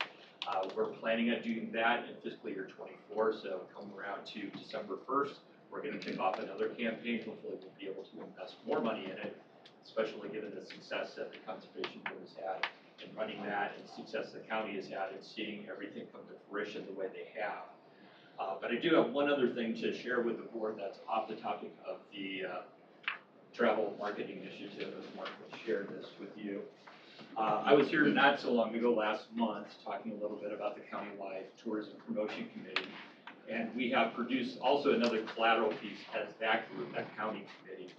We're planning on doing that in fiscal year 24, so come around to December 1st, we're going to kick off another campaign. Hopefully we'll be able to invest more money in it, especially given the success that the Conservation Board has had in running that and the success the county has had in seeing everything come to fruition the way they have. But I do have one other thing to share with the board that's off the topic of the travel marketing initiative, as Mark will share this with you. I was here not so long ago last month talking a little bit about the countywide tourism promotion committee, And we have produced also another collateral piece as that group, that county committee.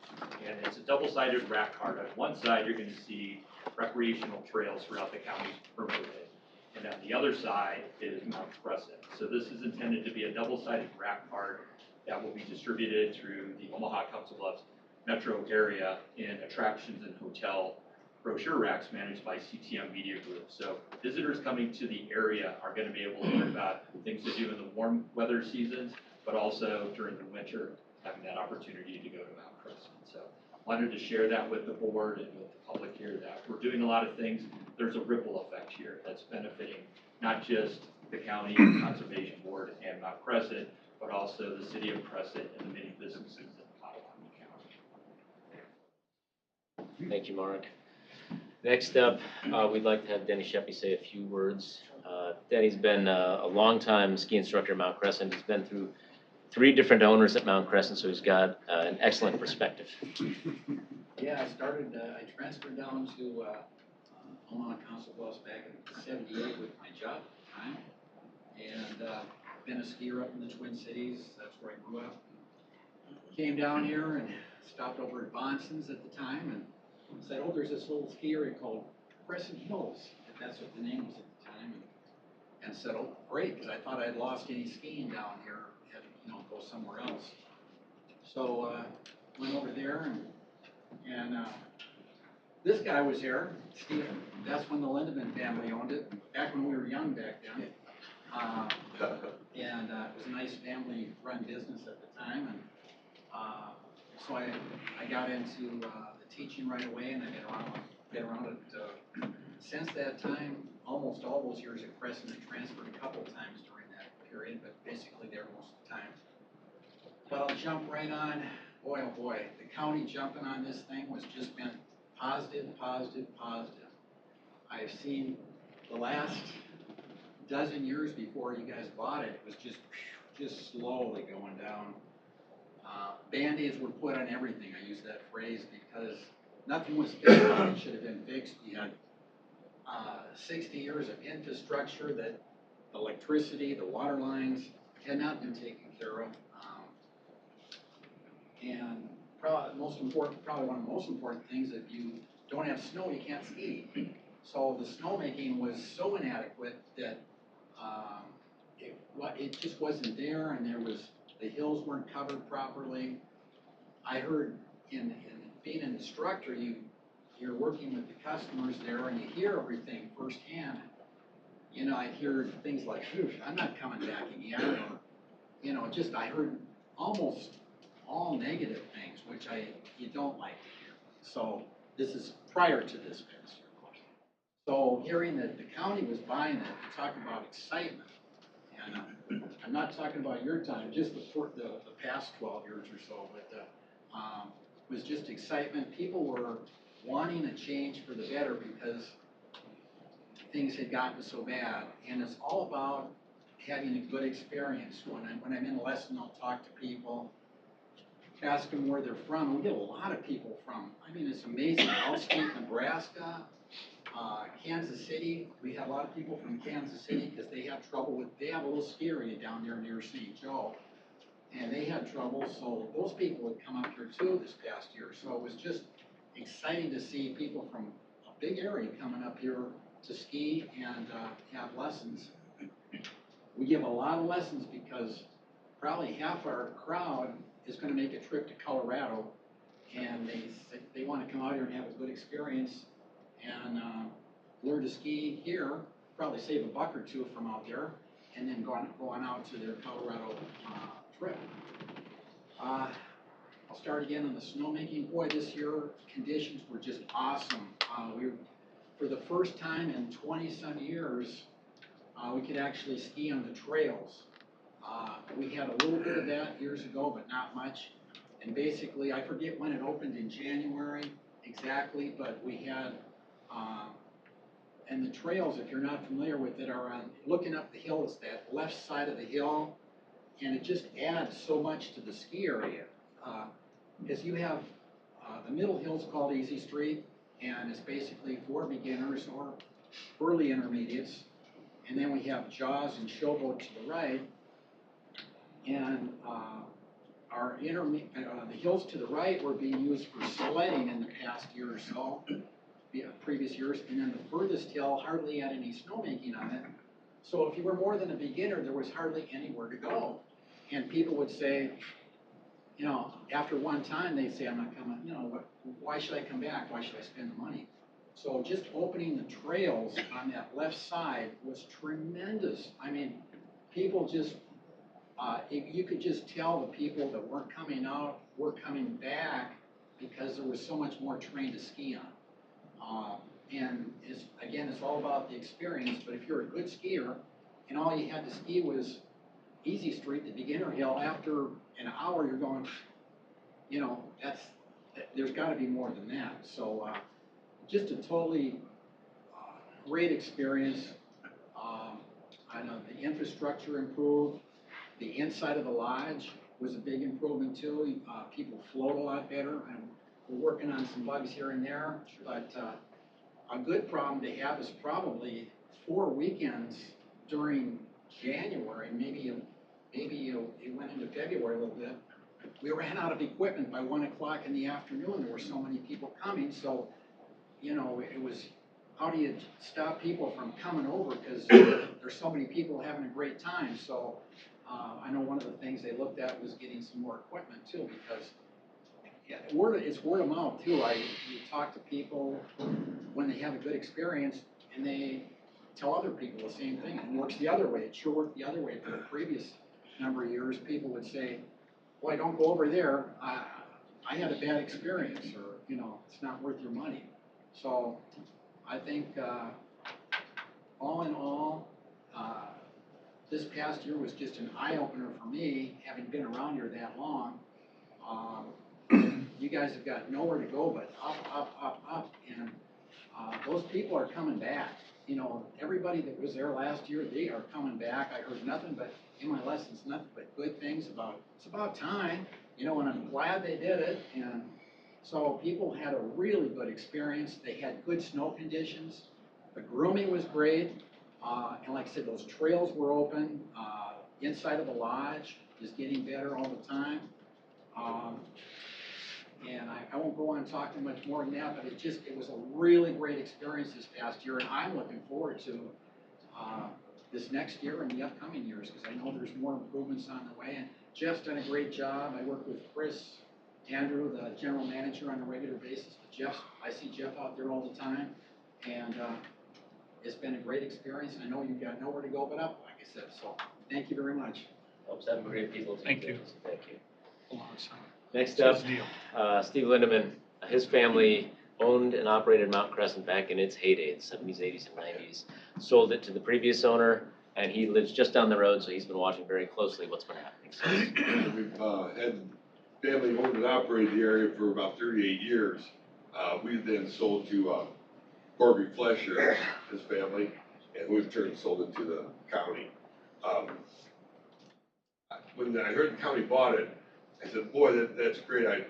And it's a double-sided rack card. On one side, you're gonna see recreational trails throughout the county permitted. And on the other side is Mount Crescent. So this is intended to be a double-sided rack card that will be distributed through the Omaha Council Bluffs metro area in attractions and hotel brochure racks managed by CTM Media Group. So visitors coming to the area are going to be able to learn about things to do in the warm weather seasons, but also during the winter, having that opportunity to go to Mount Crescent. So wanted to share that with the board and with the public here that we're doing a lot of things. There's a ripple effect here that's benefiting not just the county conservation board and Mount Crescent, but also the city of Crescent and the many businesses in Potawatomi County. Thank you, Mark. Next up, we'd like to have Denny Sheppy say a few words. Denny's been a longtime ski instructor at Mount Crescent. He's been through 3 different owners at Mount Crescent, so he's got an excellent perspective. Yeah, I transferred down to Omaha Council Bluffs back in '78 with my job at the time. And been a skier up in the Twin Cities. That's where I grew up. Came down here and stopped over at Bonson's at the time and said, oh, there's this little ski area called Crescent Hills. That's what the name was at the time. And said, oh, great, because I thought I'd lost any skiing down here, had to, go somewhere else. So went over there and this guy was here, Stephen. That's when the Lindemann family owned it, back when we were young back then. And it was a nice family-run business at the time. And so I got into the teaching right away, and I've been around it since that time. Almost all those years at Crescent, I transferred a couple times during that period, but basically there most of the time. But I'll jump right on. Boy, oh boy, the county jumping on this thing was just been positive, positive, positive. I've seen the last dozen years before you guys bought it, it was just slowly going down. Band-aids were put on everything. I use that phrase because nothing was fixed on it should have been fixed. You had 60 years of infrastructure that the electricity, the water lines had not been taken care of. And probably one of the most important things, if you don't have snow, you can't ski. So the snowmaking was so inadequate that it just wasn't there, and the hills weren't covered properly. I heard in being an instructor, you're working with the customers there, and you hear everything firsthand. I'd hear things like, I'm not coming back again, or, I heard almost all negative things, which you don't like to hear. So this is prior to this past year. So hearing that the county was buying it, you talk about excitement. And I'm not talking about your time, just the past 12 years or so, but it was just excitement. People were wanting a change for the better because things had gotten so bad. And it's all about having a good experience. When I'm in a lesson, I'll talk to people, ask them where they're from. We get a lot of people from, it's amazing, outstate Nebraska, Kansas City. We have a lot of people from Kansas City because they have a little ski area down there near St. Joe. And they had trouble, so those people would come up here too this past year. So it was just exciting to see people from a big area coming up here to ski and have lessons. We give a lot of lessons because probably half our crowd is going to make a trip to Colorado, and they want to come out here and have a good experience and learn to ski here, probably save $1 or $2 from out there, and then go on out to their Colorado trip. I'll start again on the snowmaking. Boy, this year conditions were just awesome. For the first time in 20-some years, we could actually ski on the trails. We had a little bit of that years ago, but not much. And basically, I forget when it opened in January exactly, but we had, and the trails, if you're not familiar with it, are looking up the hill. It's that left side of the hill, and it just adds so much to the ski area. Because you have the middle hill's called Easy Street, and it's basically for beginners or early intermediates. And then we have Jaws and Showboat to the right. And the hills to the right were being used for sledding in the past year or so, previous years. And then the furthest hill hardly had any snowmaking on it. So if you were more than a beginner, there was hardly anywhere to go. And people would say, you know, after one time, they'd say, I'm not coming, you know, why should I come back? Why should I spend the money? So just opening the trails on that left side was tremendous. I mean, people just, you could just tell the people that weren't coming out were coming back because there was so much more terrain to ski on. And it's all about the experience, but if you're a good skier and all you had to ski was Easy Street, the beginner hill, after an hour you're going, you know, there's got to be more than that. So just a totally great experience. I know the infrastructure improved. The inside of the lodge was a big improvement too. People float a lot better, and we're working on some bugs here and there. But a good problem to have is probably 4 weekends during January, maybe it went into February a little bit. We ran out of equipment by 1 o'clock in the afternoon. There were so many people coming, so you know it was. How do you stop people from coming over because there's so many people having a great time? So I know one of the things they looked at was getting some more equipment too, because it's word of mouth too. You talk to people when they have a good experience and they tell other people the same thing, and it works the other way. It sure worked the other way for the previous number of years. People would say, boy, don't go over there. I had a bad experience, or you know, it's not worth your money. So I think all in all, this past year was just an eye-opener for me, having been around here that long. You guys have got nowhere to go but up, up, up, up, and those people are coming back. You know, everybody that was there last year, they are coming back. I heard nothing but, in my lessons, nothing but good things about, it's about time, you know, and I'm glad they did it. And so people had a really good experience. They had good snow conditions. The grooming was great. And like I said, those trails were open. Inside of the lodge is getting better all the time. And I won't go on talking much more than that, but it was a really great experience this past year. And I'm looking forward to this next year and the upcoming years, because I know there's more improvements on the way. And Jeff's done a great job. I work with Chris Andrew, the general manager, on a regular basis. But I see Jeff out there all the time, and it's been a great experience. I know you've got nowhere to go but up, like I said. So thank you very much. Helps having great people. Thank you. Thank you. Hold on a second. Next up, Steve Lindeman. His family owned and operated Mount Crescent back in its heyday, the 70s, 80s, and 90s. Sold it to the previous owner, and he lives just down the road, so he's been watching very closely what's been happening since. We've had family owned and operated the area for about 38 years. We then sold to Gregory Flesher, his family, and we've sold it to the county. When I heard the county bought it, I said, boy, that's great. I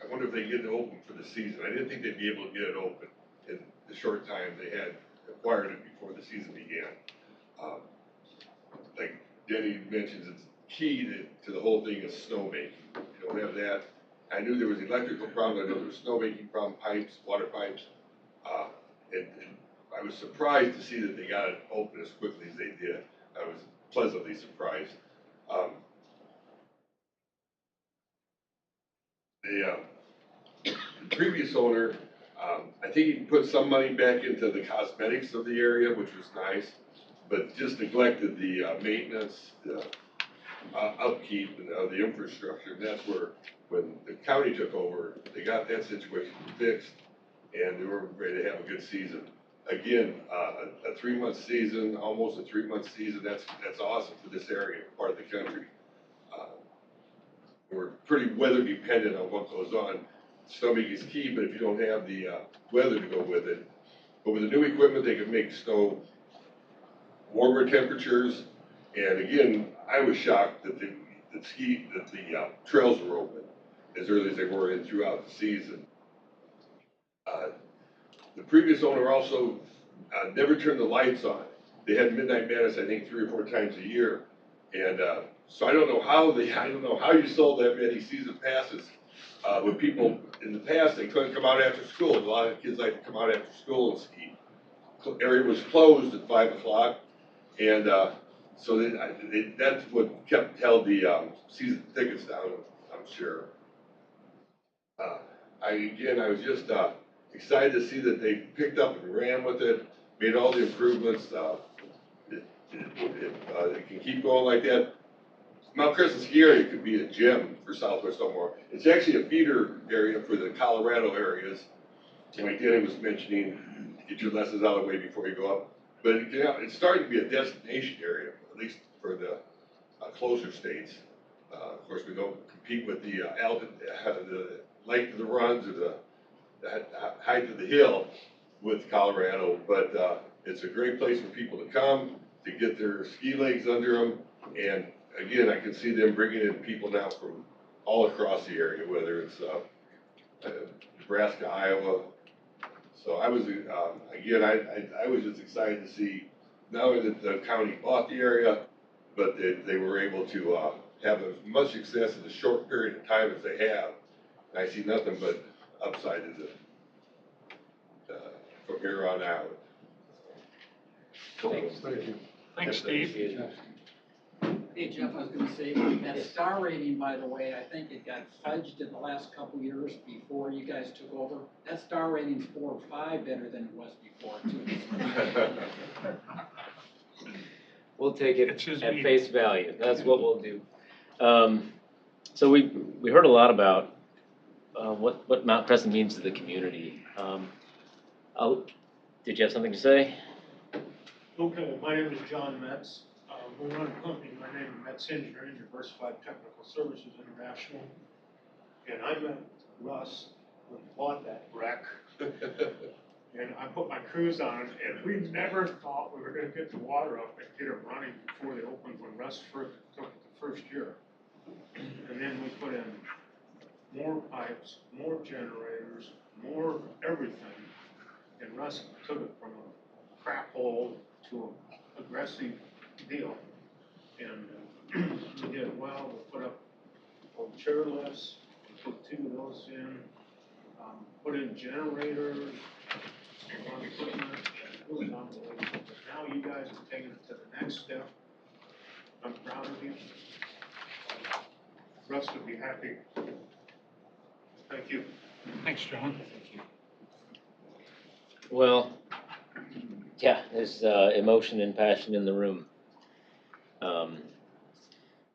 wonder if they get it open for the season. I didn't think they'd be able to get it open in the short time they had acquired it before the season began. Like Denny mentions, it's key to the whole thing is snowmaking. If you don't have that, I knew there was electrical problems. I know there was snowmaking problem, pipes, water pipes. And I was surprised to see that they got it open as quickly as they did. I was pleasantly surprised. The previous owner, I think he put some money back into the cosmetics of the area, which was nice, but just neglected the maintenance, the upkeep, and the infrastructure. And that's where, when the county took over, they got that situation fixed, and they were ready to have a good season. Again, a 3-month season, almost a 3-month season. That's awesome for this area, part of the country. We're pretty weather dependent on what goes on. Snowmaking is key, but if you don't have the weather to go with it, but with the new equipment, they can make snow warmer temperatures. And again, I was shocked that the trails were open as early as they were and throughout the season. The previous owner also never turned the lights on. They had Midnight Madness, I think, 3 or 4 times a year, and So I don't know how you sold that many season passes. When people, in the past, they couldn't come out after school. A lot of kids like to come out after school and ski. Area was closed at 5 o'clock, and so that's what held the season tickets down, I'm sure. I was just excited to see that they picked up and ran with it, made all the improvements. If they can keep going like that, Mount Crescent Ski Area could be a gem for Southwest Omaha. It's actually a feeder area for the Colorado areas. Like Danny was mentioning, get your lessons out of the way before you go up. But it's starting to be a destination area, at least for the closer states. Of course, we don't compete with the length of the runs or the height of the hill with Colorado, but it's a great place for people to come, to get their ski legs under them. And again, I can see them bringing in people now from all across the area, whether it's Nebraska, Iowa. So I was, again, I was just excited to see not only that the county bought the area, but that they were able to have as much success in a short period of time as they have. And I see nothing but upside to from here on out. Thanks, Steve. Hey, Jeff, I was gonna say, that star rating, by the way, I think it got fudged in the last couple years before you guys took over. That star rating's 4 or 5 better than it was before, too. We'll take it It's his at meeting. face value. That's what we'll do. So we heard a lot about what Mount Crescent means to the community. Did you have something to say? Okay, my name is John Metz. We run a company, my name is Metz Engineering, Diversified Technical Services International. And I met Russ when he bought that wreck. And I put my crews on it, and we never thought we were gonna get the water up and get it running before they opened when Russ first took it the first year. And then we put in more pipes, more generators, more everything. And Russ took it from a crap hole to an aggressive deal. And we did well. We put up old chairlifts, we put 2 of those in, put in generators, run equipment. It was unbelievable. But now you guys are taking it to the next step. I'm proud of you. Russ would be happy. Thank you. Thanks, John. Well, yeah, there's emotion and passion in the room.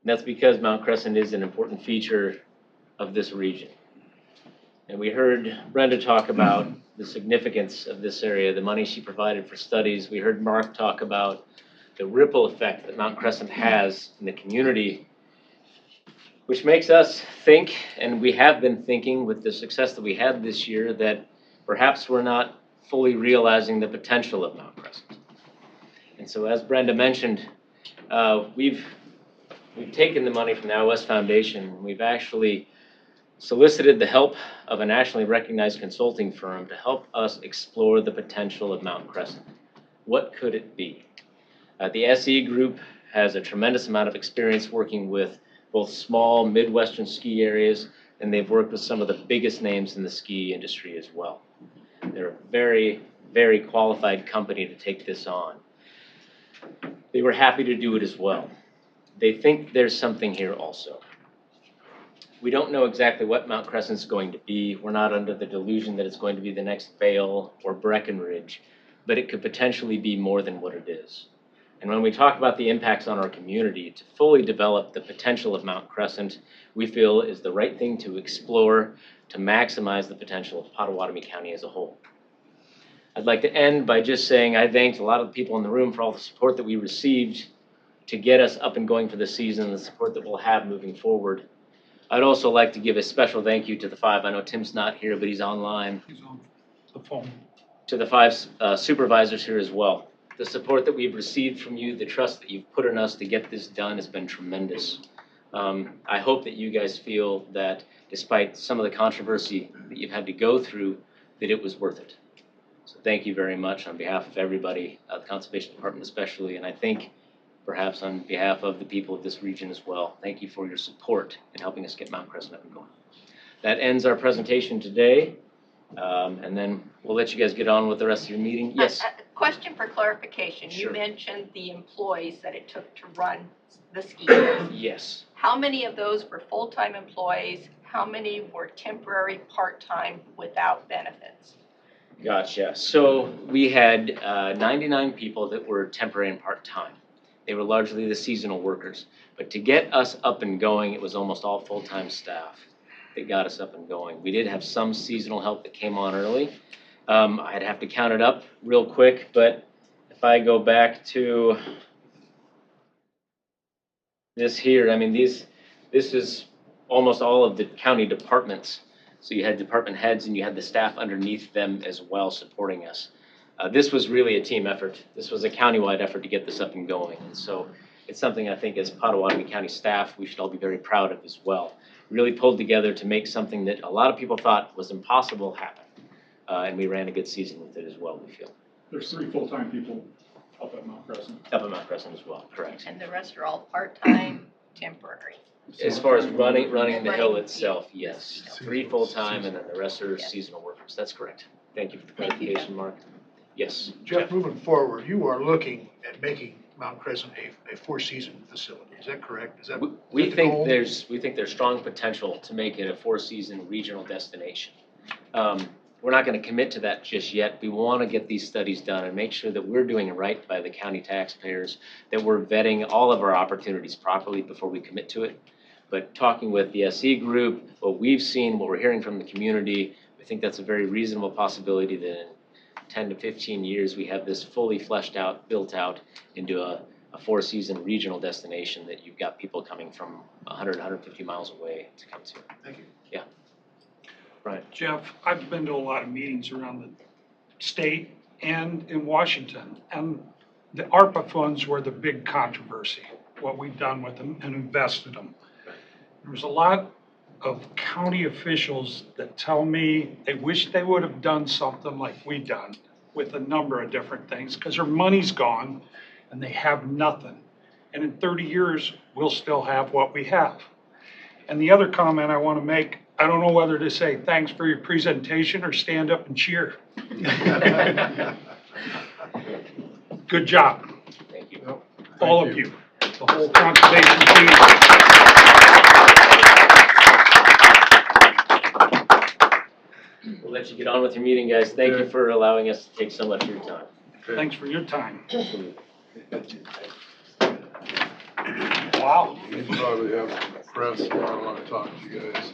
That's because Mount Crescent is an important feature of this region. And we heard Brenda talk about the significance of this area, the money she provided for studies. We heard Mark talk about the ripple effect that Mount Crescent has in the community, which makes us think, and we have been thinking with the success that we had this year, that perhaps we're not fully realizing the potential of Mount Crescent. And so as Brenda mentioned, we've taken the money from the West Foundation. We've actually solicited the help of a nationally recognized consulting firm to help us explore the potential of Mount Crescent. What could it be? The SE group has a tremendous amount of experience working with both small Midwestern ski areas, and they've worked with some of the biggest names in the ski industry as well. They're a very, very qualified company to take this on. They were happy to do it as well. They think there's something here also. We don't know exactly what Mount Crescent's going to be. We're not under the delusion that it's going to be the next Vail or Breckenridge, but it could potentially be more than what it is. And when we talk about the impacts on our community, to fully develop the potential of Mount Crescent, we feel is the right thing to explore to maximize the potential of Pottawatomie County as a whole. I'd like to end by just saying I thanked a lot of the people in the room for all the support that we received to get us up and going for the season, and the support that we'll have moving forward. I'd also like to give a special thank you to the 5. I know Tim's not here, but he's online. He's on the phone. To the 5 supervisors here as well. The support that we've received from you, the trust that you've put in us to get this done has been tremendous. I hope that you guys feel that despite some of the controversy that you've had to go through, that it was worth it. So thank you very much on behalf of everybody, the Conservation Department especially, and I think perhaps on behalf of the people of this region as well. Thank you for your support in helping us get Mount Crescent up and going. That ends our presentation today, and then we'll let you guys get on with the rest of your meeting. Yes? Question for clarification. Sure. You mentioned the employees that it took to run the ski hills. Yes. How many of those were full-time employees? How many were temporary, part-time, without benefits? Gotcha. So we had 99 people that were temporary and part-time. They were largely the seasonal workers. But to get us up and going, it was almost all full-time staff that got us up and going. We did have some seasonal help that came on early. I'd have to count it up real quick, but if I go back to this here, I mean, this is almost all of the county departments. So you had department heads and you had the staff underneath them as well supporting us. This was really a team effort. This was a countywide effort to get this up and going. And so it's something I think as Potawatomi County staff, we should all be very proud of as well. We really pulled together to make something that a lot of people thought was impossible happen. And we ran a good season with it as well, we feel. There's 3 full-time people up at Mount Crescent. Up at Mount Crescent as well, correct. And the rest are all part-time, temporary. As far as running the hill itself, yes. 3 full-time and then the rest are seasonal workers. That's correct. Thank you for the clarification, Mark. Yes. Jeff, moving forward, you are looking at making Mount Crescent a four-season facility. Is that correct? Is that We the think goal? there's strong potential to make it a 4-season regional destination. We're not going to commit to that just yet. We want to get these studies done and make sure that we're doing right by the county taxpayers, that we're vetting all of our opportunities properly before we commit to it. But talking with the SE group, what we've seen, what we're hearing from the community, we think that's a very reasonable possibility that in 10 to 15 years we have this fully fleshed out, built out into a 4-season regional destination that you've got people coming from 100, 150 miles away to come to. Thank you. Yeah. Right. Jeff, I've been to a lot of meetings around the state and in Washington, and the ARPA funds were the big controversy, what we've done with them and invested them. There's a lot of county officials that tell me they wish they would have done something like we done with a number of different things, because their money's gone and they have nothing. And in 30 years, we'll still have what we have. And the other comment I want to make, I don't know whether to say thanks for your presentation or stand up and cheer. Good job. Thank you. All of you, the whole conservation team. We'll let you get on with your meeting, guys. Thank you for allowing us to take so much of your time. Thanks for your time. Wow. You probably have some press, and I want to talk to you guys.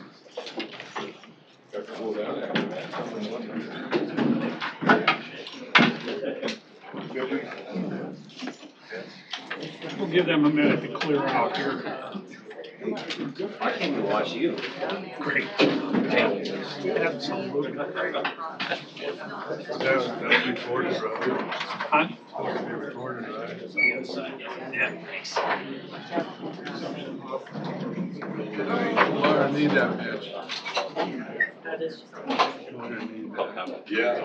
We'll give them a minute to clear out here. I came to watch you. Great. Have some moving. That's recorded, right? Huh? That's being recorded, right? Yeah. Laura, need that bitch. Yeah.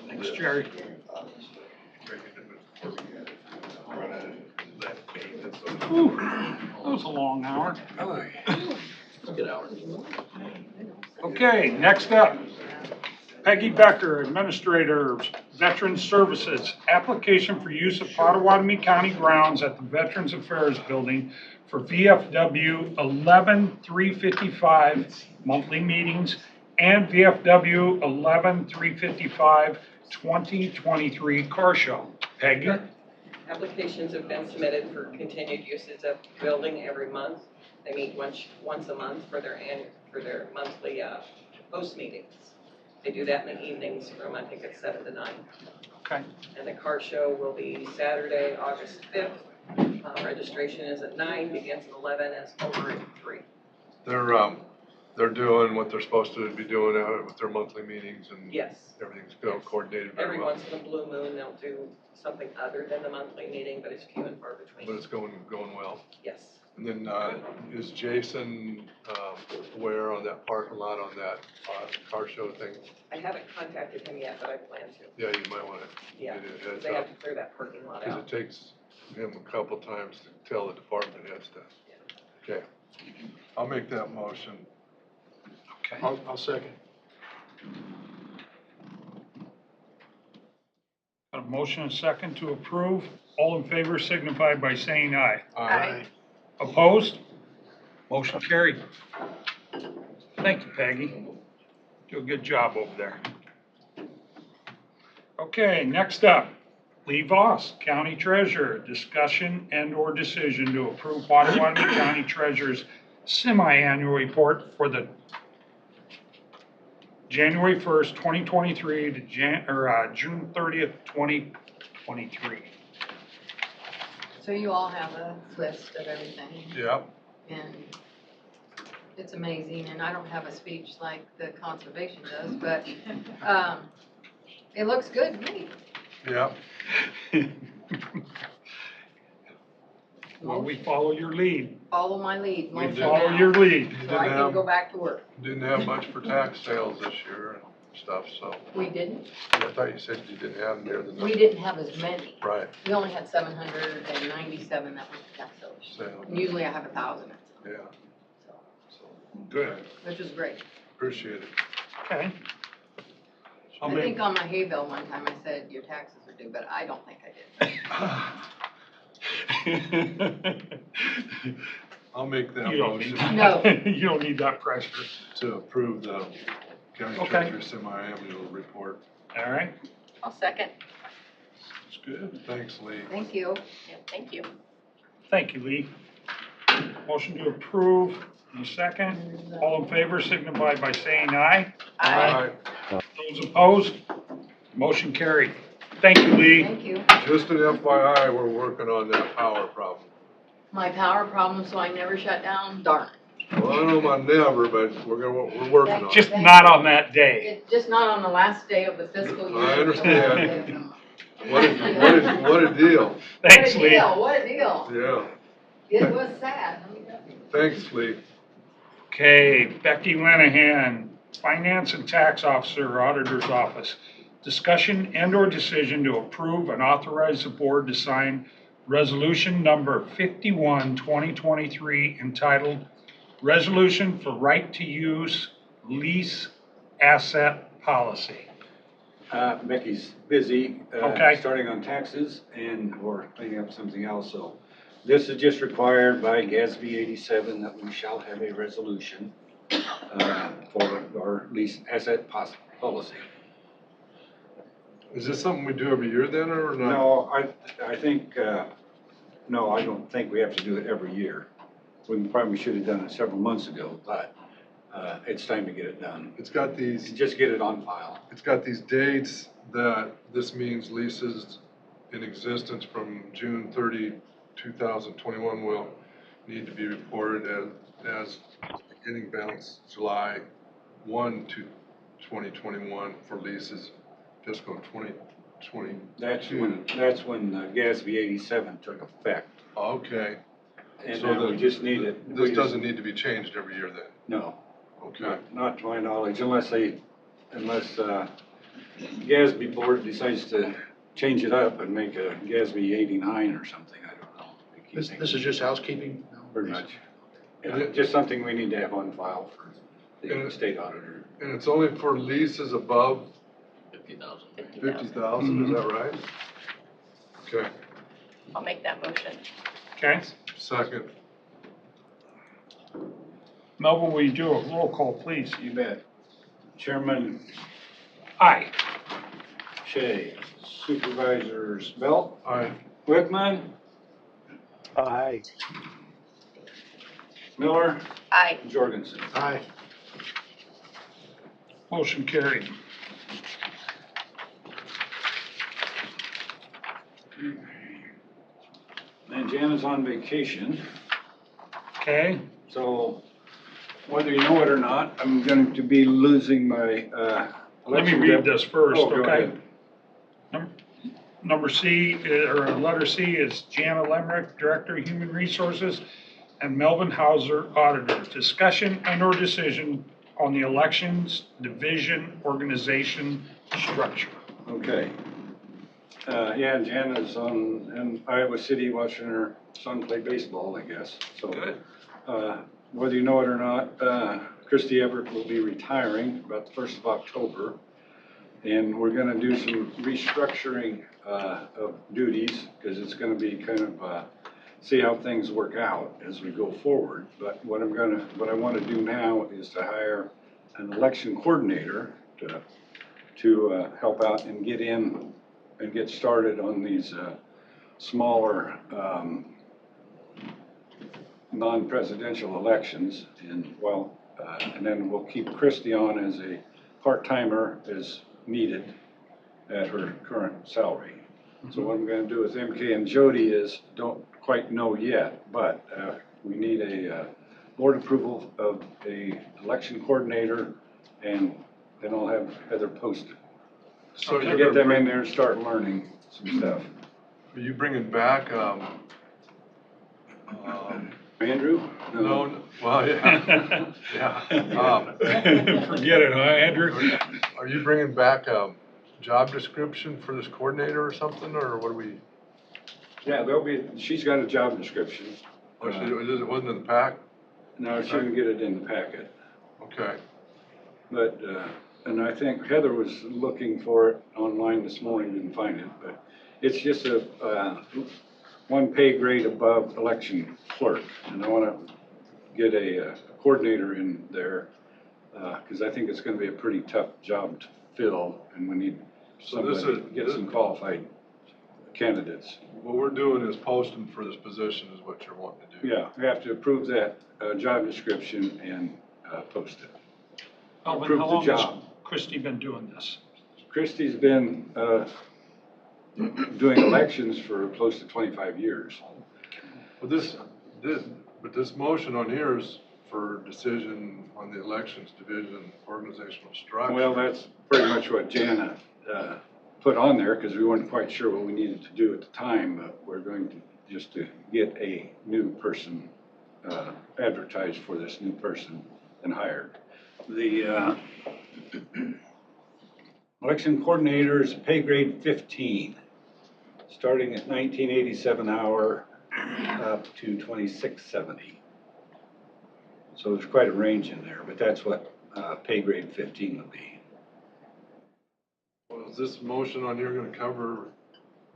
Thanks, Jerry. Whew, that was a long hour. Good hour. Okay, next up, Peggy Becker, Administrator, Veterans Services. Application for use of Potawatomi County grounds at the Veterans Affairs Building for VFW 11-355 monthly meetings and VFW 11-355 2023 car show. Peggy? Applications have been submitted for continued uses of the building every month. They meet once a month for their monthly post meetings. They do that in the evenings from, I think it's 7 to 9. Okay. And the car show will be Saturday, August 5th. Registration is at 9, begins at 11, and it's over at 3. They're they're doing what they're supposed to be doing out with their monthly meetings and Yes. everything's coordinated very Every well. once in a blue moon, they'll do something other than the monthly meeting, but it's few and far But between. it's going well. Yes. And then, is Jason, aware on that parking lot on that, car show thing? I haven't contacted him yet, but I plan to. Yeah, you might wanna Yeah, get it 'cause heads they up. have to clear that parking lot Cause out. it takes him a couple times to tell the department heads stuff. Okay, I'll make that motion. Okay. I'll second. A motion and second to approve. All in favor signify by saying aye. Aye. Opposed? Motion carried. Thank you, Peggy. Do a good job over there. Okay, next up, Lee Voss, County Treasurer. Discussion and/or decision to approve Pottawatomie County Treasurer's semi-annual report for the January 1st, 2023 to June 30th, 2023. So you all have a list of everything, Yep. and it's amazing, and I don't have a speech like the conservation does, but, it looks good to me. Yep. Well, we follow your lead. Follow my lead, We motion follow now, your lead. so I can go back to work. Didn't have much for tax sales this year and stuff, so. We didn't, I thought you said you didn't have near the number. we didn't have as many. Right, We only had 797 that went to tax sales. so, And usually I have 1,000, yeah, Good. which is great. appreciate it. Okay. I think on my hay bill one time I said, your taxes are due, but I don't think I did. I'll make that You don't need, motion No. you don't need that pressure. to approve the county Okay. treasurer semi-annual report. All right, I'll second. that's good. Thanks, Lee. Thank you. Yeah, thank you. Thank you, Lee. Motion to approve, in a second. All in favor signify by saying aye. Aye. Those opposed, motion carried. Thank you, Lee. Thank you. Just an FYI, we're working on that power problem. My power problem, so I never shut down, darn it. Well, I don't know about never, but we're working on it. Just not on that day. It's just not on the last day of the fiscal year. I understand. What a deal. Thanks, What a Lee. deal, what a deal. Yeah, It was sad. Let me tell you. thanks, Lee. Okay, Becky Lenahan, Finance and Tax Officer, Auditor's Office. Discussion and/or decision to approve and authorize the board to sign Resolution number 51, 2023, entitled Resolution for Right to Use Lease Asset Policy. Becky's busy, Okay. starting on taxes or cleaning up something else, so. This is just required by GASB 87 that we shall have a resolution, for our lease asset policy. Is this something we do every year then, or not? No, I think, no, I don't think we have to do it every year. We probably should have done it several months ago, but, it's time to get it done. It's got these, Just get it on file. it's got these dates that this means leases in existence from June 30, 2021 will need to be reported as beginning balance July 1 to 2021 for leases fiscal 2022. That's when GASB 87 took effect. Okay. And So now we just need it. This doesn't need to be changed every year then? No, Okay. not to my knowledge, unless GASB board decides to change it up and make a GASB 89 or something, I don't know. This is just housekeeping? Pretty much. Yeah, just something we need to have on file for the state auditor. And it's only for leases above 50,000. 50,000, is that right? Okay, I'll make that motion. Okay, second. Melvin, will you do a roll call, please? You bet. Chairman Aye. Shea, Supervisors Belt, Aye. Whitman, Aye. Miller, Aye. Jorgensen. Aye. Motion carried. And Jan is on vacation, Okay, so Whether you know it or not, I'm going to be losing my, Let me election read rep- this first, Oh, go okay? ahead. Number C, or letter C is Jana Lemrick, Director of Human Resources, and Melvin Hauser, Auditor. Discussion and/or decision on the elections division organization structure. Okay. Yeah, Jana's in Iowa City watching her son play baseball, I guess, so. Good. Whether you know it or not, Christy Everett will be retiring about the 1st of October. And we're gonna do some restructuring, of duties, because it's gonna be kind of, see how things work out as we go forward. But what I wanna do now is to hire an election coordinator to help out and get in and get started on these, smaller, non-presidential elections. And then we'll keep Christie on as a part-timer as needed at her current salary. So what I'm gonna do with MK and Jody is, don't quite know yet, but we need a board approval of a election coordinator, and then I'll have Heather post it. So To you're get gonna them in bring, there and start learning some stuff. are you bringing back, Andrew? no, well, yeah, yeah. Forget it, huh, Andrew? Are you bringing back a job description for this coordinator or something, or what do we? Yeah, she's got a job description. Oh, it wasn't in the pack? No, she didn't get it in the packet. Okay. But, and I think Heather was looking for it online this morning, didn't find it, but it's just one pay grade above election clerk. And I wanna get a coordinator in there, cause I think it's gonna be a pretty tough job to fill, and we need So this somebody, is- get some qualified candidates. What we're doing is posting for this position is what you're wanting to do. Yeah, we have to approve that, job description and, post it. Melvin, Approve how the long has job. Christie been doing this? Christie's been, doing elections for close to 25 years. But this motion on here is for decision on the elections division organizational structure. Well, that's pretty much what Jana, put on there, because we weren't quite sure what we needed to do at the time, but we're going to, just to get a new person, advertised for this new person and hired. The, election coordinator is pay grade 15, starting at 1987 hour up to 2670. So there's quite a range in there, but that's what pay grade 15 would be. Well, is this motion on here gonna cover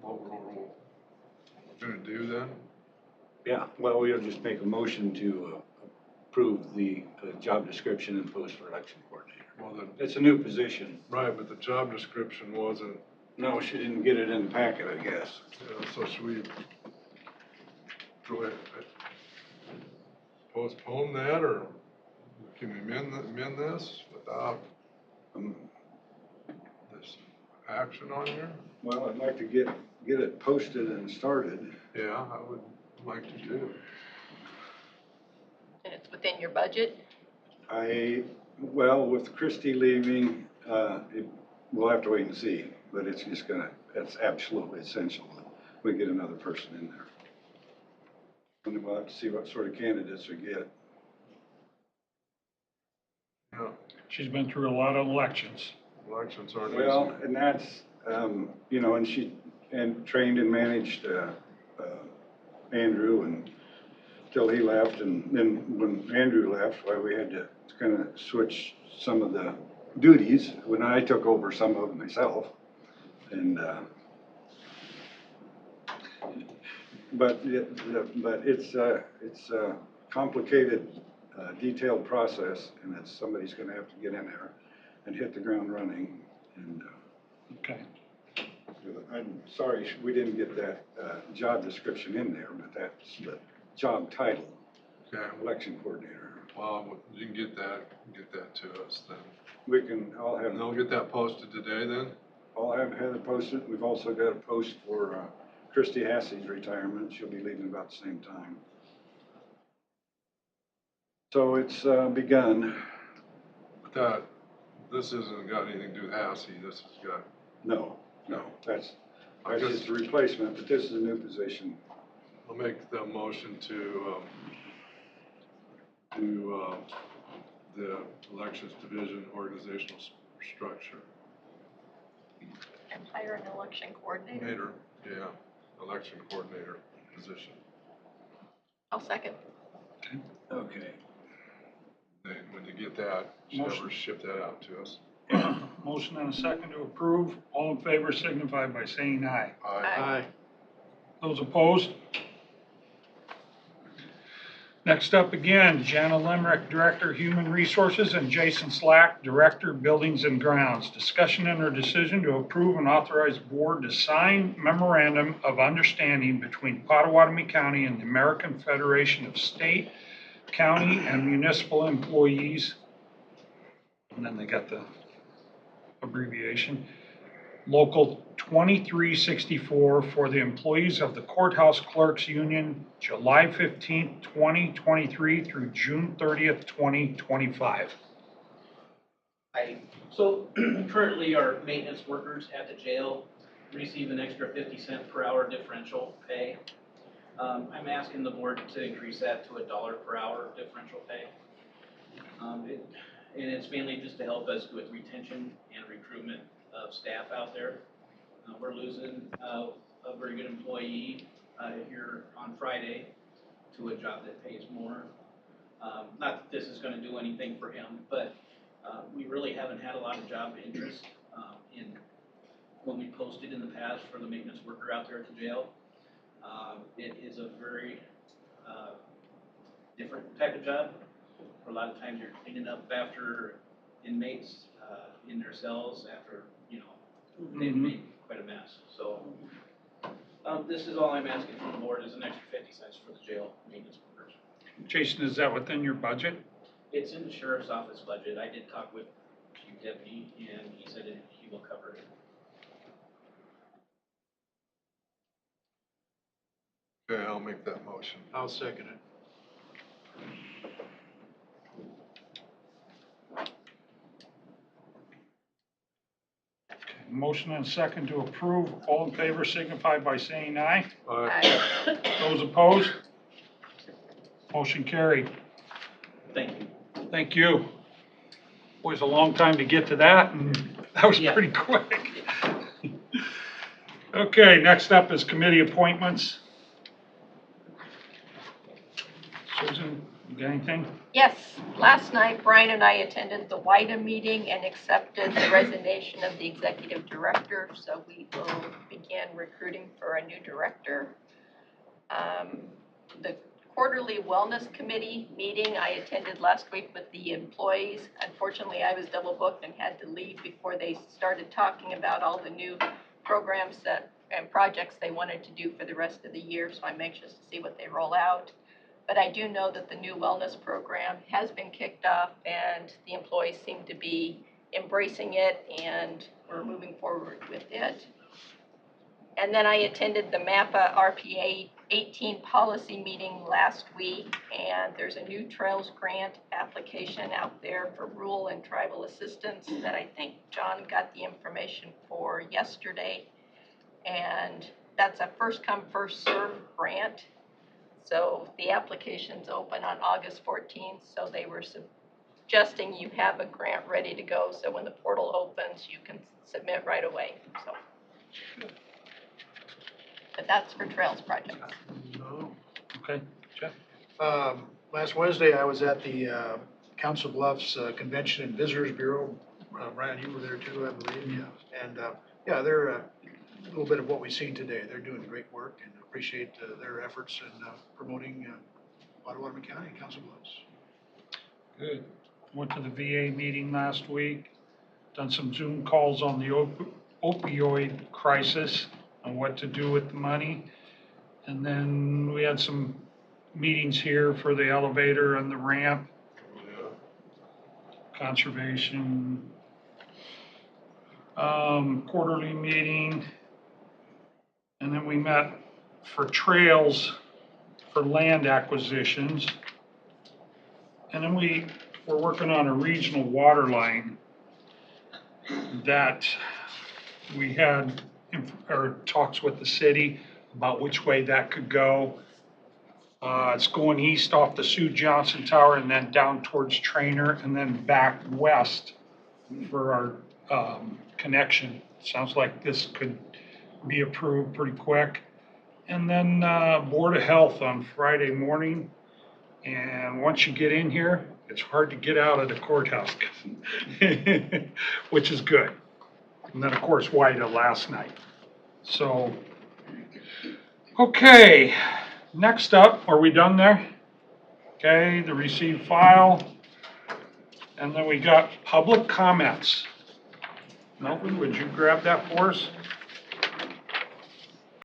what we're gonna do then? Yeah, well, we'll just make a motion to approve the job description and post for election coordinator. Well, then, It's a new position. right, but the job description wasn't, No, she didn't get it in the packet, I guess. so should we go ahead, postpone that, or can we amend this without this action on here? Well, I'd like to get it posted and started. Yeah, I would like to do. And it's within your budget? Well, with Christie leaving, we'll have to wait and see, but it's absolutely essential that we get another person in there. And then we'll have to see what sort of candidates we get. Yeah, She's been through a lot of elections. elections aren't Well, easy. and that's, and she trained and managed Andrew until he left, and then when Andrew left, we had to kind of switch some of the duties when I took over some of them myself. And but it's a complicated, detailed process, and somebody's going to have to get in there and hit the ground running. And Okay. I'm sorry we didn't get that job description in there, but that's the job title, Okay, election coordinator. well, you can get that to us then. And They'll get that posted today then? I'll have Heather post it. We've also got a post for Christy Hassey's retirement. She'll be leaving about the same time. So it's begun. But this isn't got anything to do with Hassie, this has got. No, that's just a replacement, but this is a new position. I'll make the motion to the elections division organizational structure. And hire an election coordinator. Yeah, election coordinator position. I'll second. Okay. Then when you get that, Motion. ship that out to us. Motion and a second to approve. All in favor signify by saying aye. Aye. Those opposed? Next up again, Jana Lemrick, Director, Human Resources, and Jason Slack, Director, Buildings and Grounds. Discussion and or decision to approve and authorize board to sign memorandum of understanding between Pottawatomie County and the American Federation of State, County, and Municipal Employees. And then they got the abbreviation. Local 2364 for the employees of the Courthouse Clerks Union, July 15th, 2023 through June 30th, 2025. So currently our maintenance workers at the jail receive an extra 50 cent per hour differential pay. I'm asking the board to increase that to $1 per hour differential pay. And it's mainly just to help us with retention and recruitment of staff out there. We're losing a very good employee here on Friday to a job that pays more. Not that this is going to do anything for him, but we really haven't had a lot of job interest in when we posted in the past for the maintenance worker out there at the jail. It is a very different type of job. A lot of times you're cleaning up after inmates in their cells after, they've made quite a mess. So this is all I'm asking from the board is an extra 50 cents for the jail maintenance workers. Jason, is that within your budget? It's in the sheriff's office budget. I did talk with Chief Deputy and he said he will cover it. Okay, I'll make that motion. I'll second it. Motion and second to approve. All in favor signify by saying aye. Aye. Those opposed? Motion carried. Thank you. Thank you. Boy, it's a long time to get to that, and that was Yeah. pretty quick. Okay, next up is committee appointments. Susan, you got anything? Yes, last night Brian and I attended the WIDA meeting and accepted the resignation of the executive director, so we will begin recruiting for a new director. The quarterly wellness committee meeting I attended last week with the employees. Unfortunately, I was double booked and had to leave before they started talking about all the new programs and projects they wanted to do for the rest of the year, so I'm anxious to see what they roll out. But I do know that the new wellness program has been kicked off and the employees seem to be embracing it and we're moving forward with it. And then I attended the MAPPA RPA 18 policy meeting last week, and there's a new Trails Grant application out there for rural and tribal assistance that I think John got the information for yesterday. And that's a first come, first served grant. So the application's open on August 14th, so they were suggesting you have a grant ready to go, so when the portal opens, you can submit right away, so. But that's for Trails projects. No. Okay, Jeff? Last Wednesday, I was at the Council Bluffs Convention and Visitors Bureau. Brian, you were there too, I believe. Yeah. And yeah, they're a little bit of what we've seen today. They're doing great work and appreciate their efforts in promoting Pottawatomie County and Council Bluffs. Good. Went to the VA meeting last week, done some Zoom calls on the opioid crisis and what to do with the money. And then we had some meetings here for the elevator and the ramp, conservation, quarterly meeting. And then we met for trails for land acquisitions. And then we're working on a regional water line that we had, or talks with the city about which way that could go. It's going east off the Sue Johnson Tower and then down towards Trainer and then back west for our connection. Sounds like this could be approved pretty quick. And then Board of Health on Friday morning. And once you get in here, it's hard to get out of the courthouse, which is good. And then, of course, WIDA last night. So, okay, next up, are we done there? Okay, the received file. And then we got public comments. Melvin, would you grab that for us?